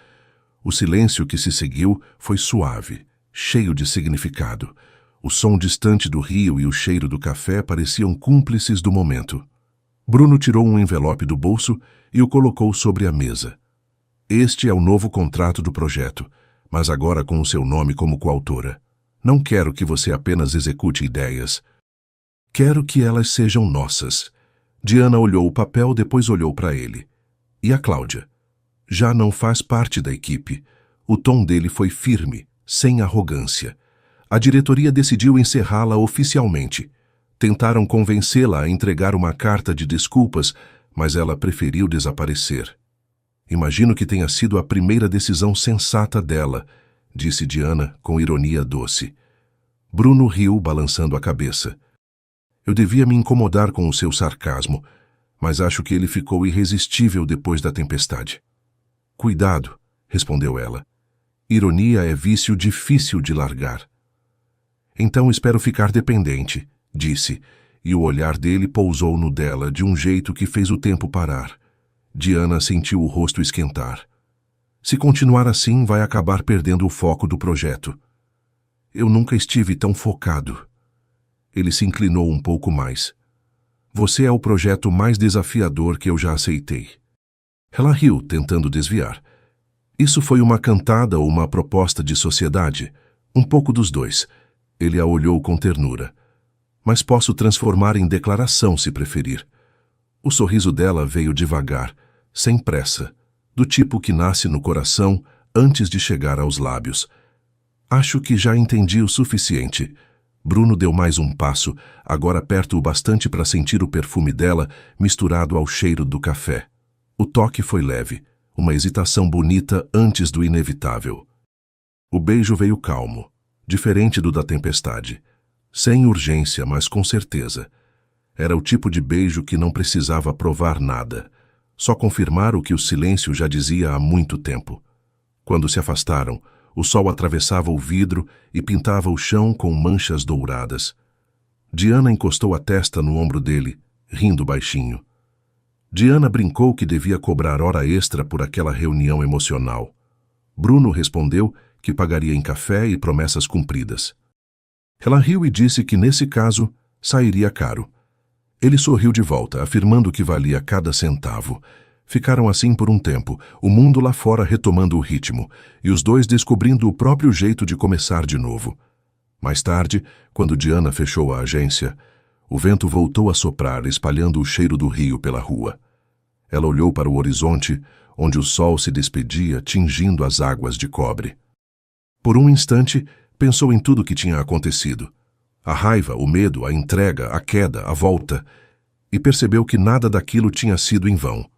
O silêncio que se seguiu foi suave, cheio de significado. O som distante do rio e o cheiro do café pareciam cúmplices do momento. Bruno tirou um envelope do bolso e o colocou sobre a mesa. Este é o novo contrato do projeto, mas agora com o seu nome como coautora. Não quero que você apenas execute ideias. Quero que elas sejam nossas. Diana olhou o papel, depois olhou para ele. E a Cláudia? Já não faz parte da equipe. O tom dele foi firme, sem arrogância. A diretoria decidiu encerrá-la oficialmente. Tentaram convencê-la a entregar uma carta de desculpas, mas ela preferiu desaparecer. Imagino que tenha sido a primeira decisão sensata dela, disse Diana com ironia doce. Bruno riu, balançando a cabeça. Eu devia me incomodar com o seu sarcasmo, mas acho que ele ficou irresistível depois da tempestade. Cuidado, respondeu ela. Ironia é vício difícil de largar. Então espero ficar dependente, disse, e o olhar dele pousou no dela de um jeito que fez o tempo parar. Diana sentiu o rosto esquentar. Se continuar assim, vai acabar perdendo o foco do projeto. Eu nunca estive tão focado. Ele se inclinou um pouco mais. Você é o projeto mais desafiador que eu já aceitei. Ela riu, tentando desviar. Isso foi uma cantada ou uma proposta de sociedade? Um pouco dos dois. Ele a olhou com ternura. Mas posso transformar em declaração, se preferir. O sorriso dela veio devagar, sem pressa, do tipo que nasce no coração antes de chegar aos lábios. Acho que já entendi o suficiente. Bruno deu mais um passo, agora perto o bastante para sentir o perfume dela misturado ao cheiro do café. O toque foi leve, uma hesitação bonita antes do inevitável. O beijo veio calmo, diferente do da tempestade. Sem urgência, mas com certeza. Era o tipo de beijo que não precisava provar nada, só confirmar o que o silêncio já dizia há muito tempo. Quando se afastaram, o sol atravessava o vidro e pintava o chão com manchas douradas. Diana encostou a testa no ombro dele, rindo baixinho. Diana brincou que devia cobrar hora extra por aquela reunião emocional. Bruno respondeu que pagaria em café e promessas cumpridas. Ela riu e disse que, nesse caso, sairia caro. Ele sorriu de volta, afirmando que valia cada centavo. Ficaram assim por um tempo, o mundo lá fora retomando o ritmo, e os dois descobrindo o próprio jeito de começar de novo. Mais tarde, quando Diana fechou a agência, o vento voltou a soprar, espalhando o cheiro do rio pela rua. Ela olhou para o horizonte, onde o sol se despedia, tingindo as águas de cobre. Por um instante, pensou em tudo o que tinha acontecido. A raiva, o medo, a entrega, a queda, a volta, e percebeu que nada daquilo tinha sido em vão.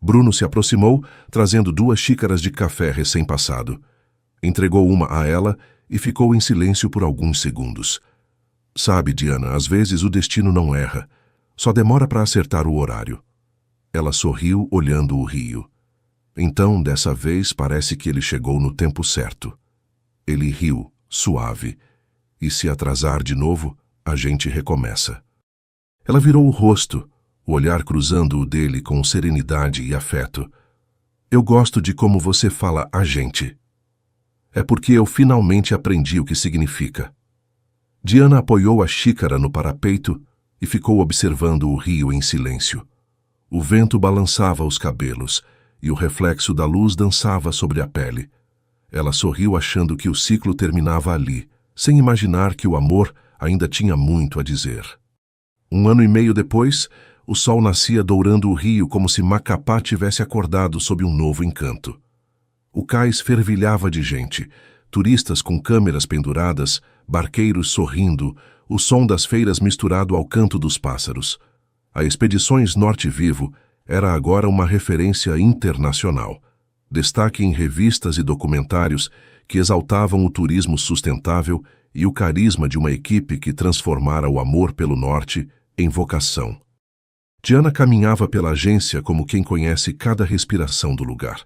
Bruno se aproximou, trazendo 2 xícaras de café recém-passado. Entregou uma a ela e ficou em silêncio por alguns segundos. Sabe, Diana, às vezes o destino não erra, só demora para acertar o horário. Ela sorriu, olhando o rio. Então, dessa vez, parece que ele chegou no tempo certo. Ele riu, suave. E se atrasar de novo, a gente recomeça. Ela virou o rosto, o olhar cruzando o dele com serenidade e afeto. Eu gosto de como você fala a gente. É porque eu finalmente aprendi o que significa. Diana apoiou a xícara no parapeito e ficou observando o rio em silêncio. O vento balançava os cabelos e o reflexo da luz dançava sobre a pele. Ela sorriu achando que o ciclo terminava ali, sem imaginar que o amor ainda tinha muito a dizer. 1 ano e meio depois, o sol nascia dourando o rio como se Macapá tivesse acordado sob um novo encanto. O cais fervilhava de gente, turistas com câmeras penduradas, barqueiros sorrindo, o som das feiras misturado ao canto dos pássaros. A Expedições Norte Vivo era agora uma referência internacional. Destaque em revistas e documentários que exaltavam o turismo sustentável e o carisma de uma equipe que transformara o amor pelo norte em vocação. Diana caminhava pela agência como quem conhece cada respiração do lugar.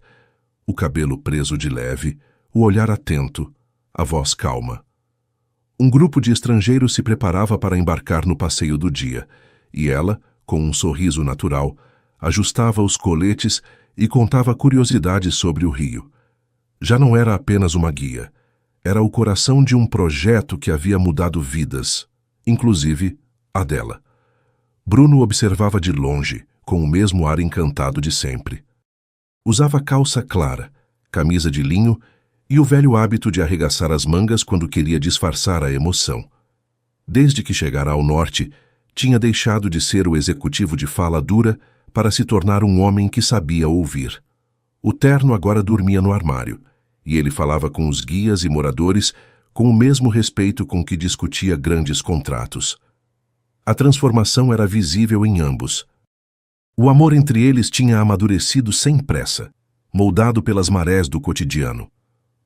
O cabelo preso de leve, o olhar atento, a voz calma. Um grupo de estrangeiros se preparava para embarcar no passeio do dia, e ela, com um sorriso natural, ajustava os coletes e contava curiosidades sobre o rio. Já não era apenas uma guia, era o coração de um projeto que havia mudado vidas, inclusive a dela. Bruno observava de longe, com o mesmo ar encantado de sempre. Usava calça clara, camisa de linho e o velho hábito de arregaçar as mangas quando queria disfarçar a emoção. Desde que chegara ao norte, tinha deixado de ser o executivo de fala dura para se tornar um homem que sabia ouvir. O terno agora dormia no armário, e ele falava com os guias e moradores com o mesmo respeito com que discutia grandes contratos. A transformação era visível em ambos. O amor entre eles tinha amadurecido sem pressa, moldado pelas marés do cotidiano.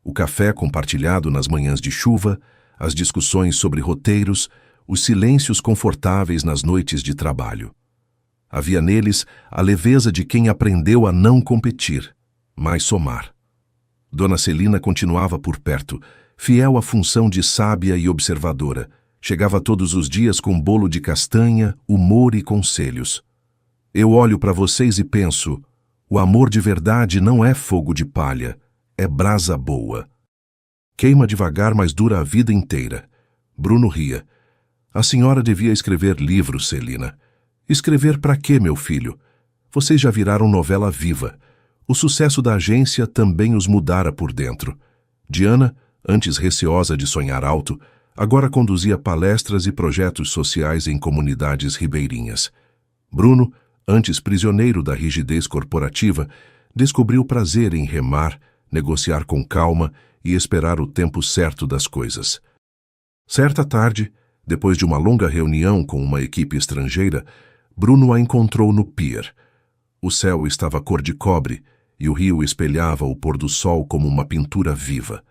O café compartilhado nas manhãs de chuva, as discussões sobre roteiros, os silêncios confortáveis nas noites de trabalho. Havia neles a leveza de quem aprendeu a não competir, mas somar. Dona Celina continuava por perto, fiel à função de sábia e observadora. Chegava todos os dias com bolo de castanha, humor e conselhos. Eu olho para vocês e penso, o amor de verdade não é fogo de palha, é brasa boa. Queima devagar, mas dura a vida inteira. Bruno ria. A senhora devia escrever livros, Celina. Escrever para quê, meu filho? Vocês já viraram novela viva. O sucesso da agência também os mudara por dentro. Diana, antes receosa de sonhar alto, agora conduzia palestras e projetos sociais em comunidades ribeirinhas. Bruno, antes prisioneiro da rigidez corporativa, descobriu prazer em remar, negociar com calma e esperar o tempo certo das coisas. Certa tarde, depois de uma longa reunião com uma equipe estrangeira, Bruno a encontrou no pier. O céu estava cor de cobre e o rio espelhava o pôr do sol como uma pintura viva.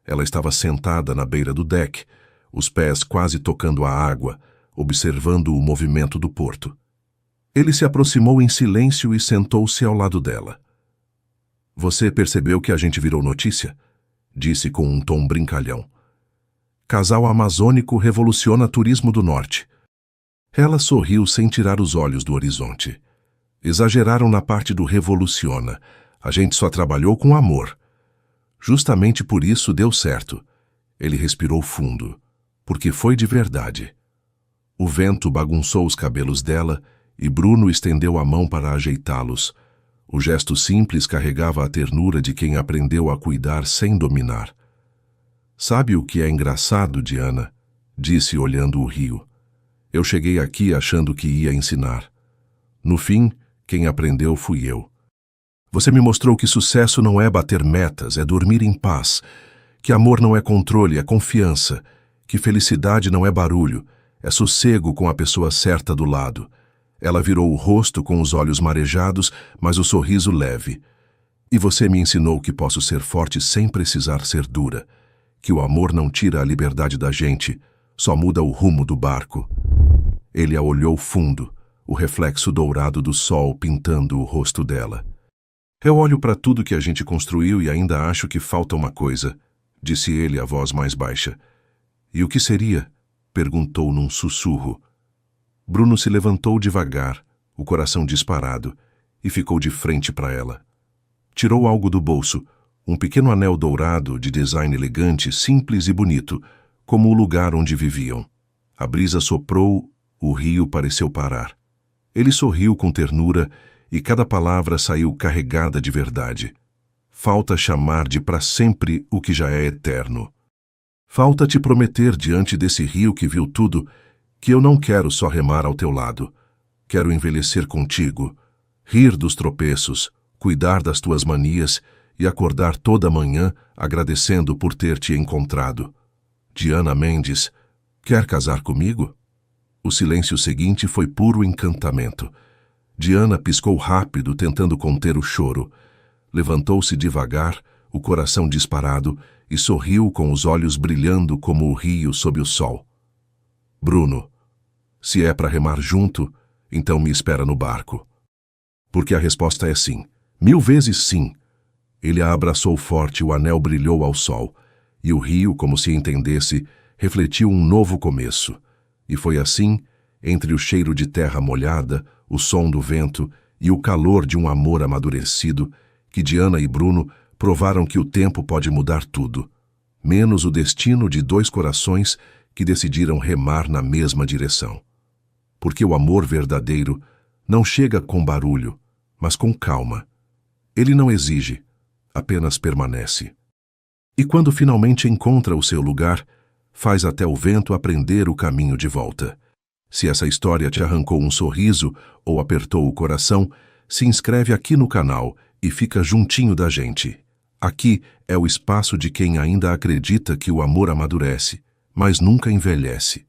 Ela estava sentada na beira do deck, os pés quase tocando a água, observando o movimento do porto. Ele se aproximou em silêncio e sentou-se ao lado dela. "Você percebeu que a gente virou notícia?" disse com um tom brincalhão. "Casal amazônico revoluciona turismo do norte." Ela sorriu sem tirar os olhos do horizonte. "Exageraram na parte do revoluciona. A gente só trabalhou com amor. Justamente por isso deu certo." Ele respirou fundo, porque foi de verdade. O vento bagunçou os cabelos dela e Bruno estendeu a mão para ajeitá-los. O gesto simples carregava a ternura de quem aprendeu a cuidar sem dominar. "Sabe o que é engraçado, Diana?" disse olhando o rio. "Eu cheguei aqui achando que ia ensinar. No fim, quem aprendeu fui eu. Você me mostrou que sucesso não é bater metas, é dormir em paz, que amor não é controle, é confiança, que felicidade não é barulho, é sossego com a pessoa certa do lado." Ela virou o rosto com os olhos marejados, mas o sorriso leve. "E você me ensinou que posso ser forte sem precisar ser dura, que o amor não tira a liberdade da gente, só muda o rumo do barco." Ele a olhou fundo, o reflexo dourado do sol pintando o rosto dela. "Eu olho para tudo que a gente construiu e ainda acho que falta uma coisa", disse ele a voz mais baixa. "E o que seria?" perguntou num sussurro. Bruno se levantou devagar, o coração disparado, e ficou de frente para ela. Tirou algo do bolso, um pequeno anel dourado de design elegante, simples e bonito, como o lugar onde viviam. A brisa soprou, o rio pareceu parar. Ele sorriu com ternura e cada palavra saiu carregada de verdade. "Falta chamar de para sempre o que já é eterno. Falta te prometer diante desse rio que viu tudo, que eu não quero só remar ao teu lado. Quero envelhecer contigo, rir dos tropeços, cuidar das tuas manias e acordar toda manhã agradecendo por ter te encontrado. Diana Mendes, quer casar comigo?" O silêncio seguinte foi puro encantamento. Diana piscou rápido, tentando conter o choro. Levantou-se devagar, o coração disparado, e sorriu com os olhos brilhando como o rio sob o sol. "Bruno, se é para remar junto, então me espera no barco." Porque a resposta é sim, 1000 vezes sim. Ele a abraçou forte, o anel brilhou ao sol, e o rio, como se entendesse, refletiu um novo começo. E foi assim, entre o cheiro de terra molhada, o som do vento e o calor de um amor amadurecido, que Diana e Bruno provaram que o tempo pode mudar tudo, menos o destino de dois corações que decidiram remar na mesma direção. Porque o amor verdadeiro não chega com barulho, mas com calma. Ele não exige, apenas permanece. E quando finalmente encontra o seu lugar, faz até o vento aprender o caminho de volta. Se essa história te arrancou um sorriso ou apertou o coração, se inscreve aqui no canal e fica juntinho da gente. Aqui é o espaço de quem ainda acredita que o amor amadurece, mas nunca envelhece.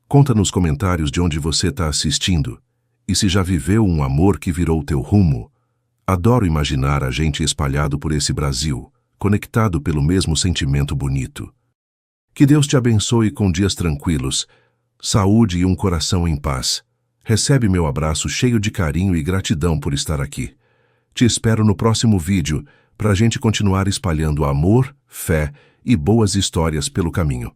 Conta nos comentários de onde você está assistindo e se já viveu um amor que virou teu rumo. Adoro imaginar a gente espalhado por esse Brasil, conectado pelo mesmo sentimento bonito. Que Deus te abençoe com dias tranquilos, saúde e um coração em paz. Recebe meu abraço cheio de carinho e gratidão por estar aqui. Te espero no próximo vídeo para a gente continuar espalhando amor, fé e boas histórias pelo caminho.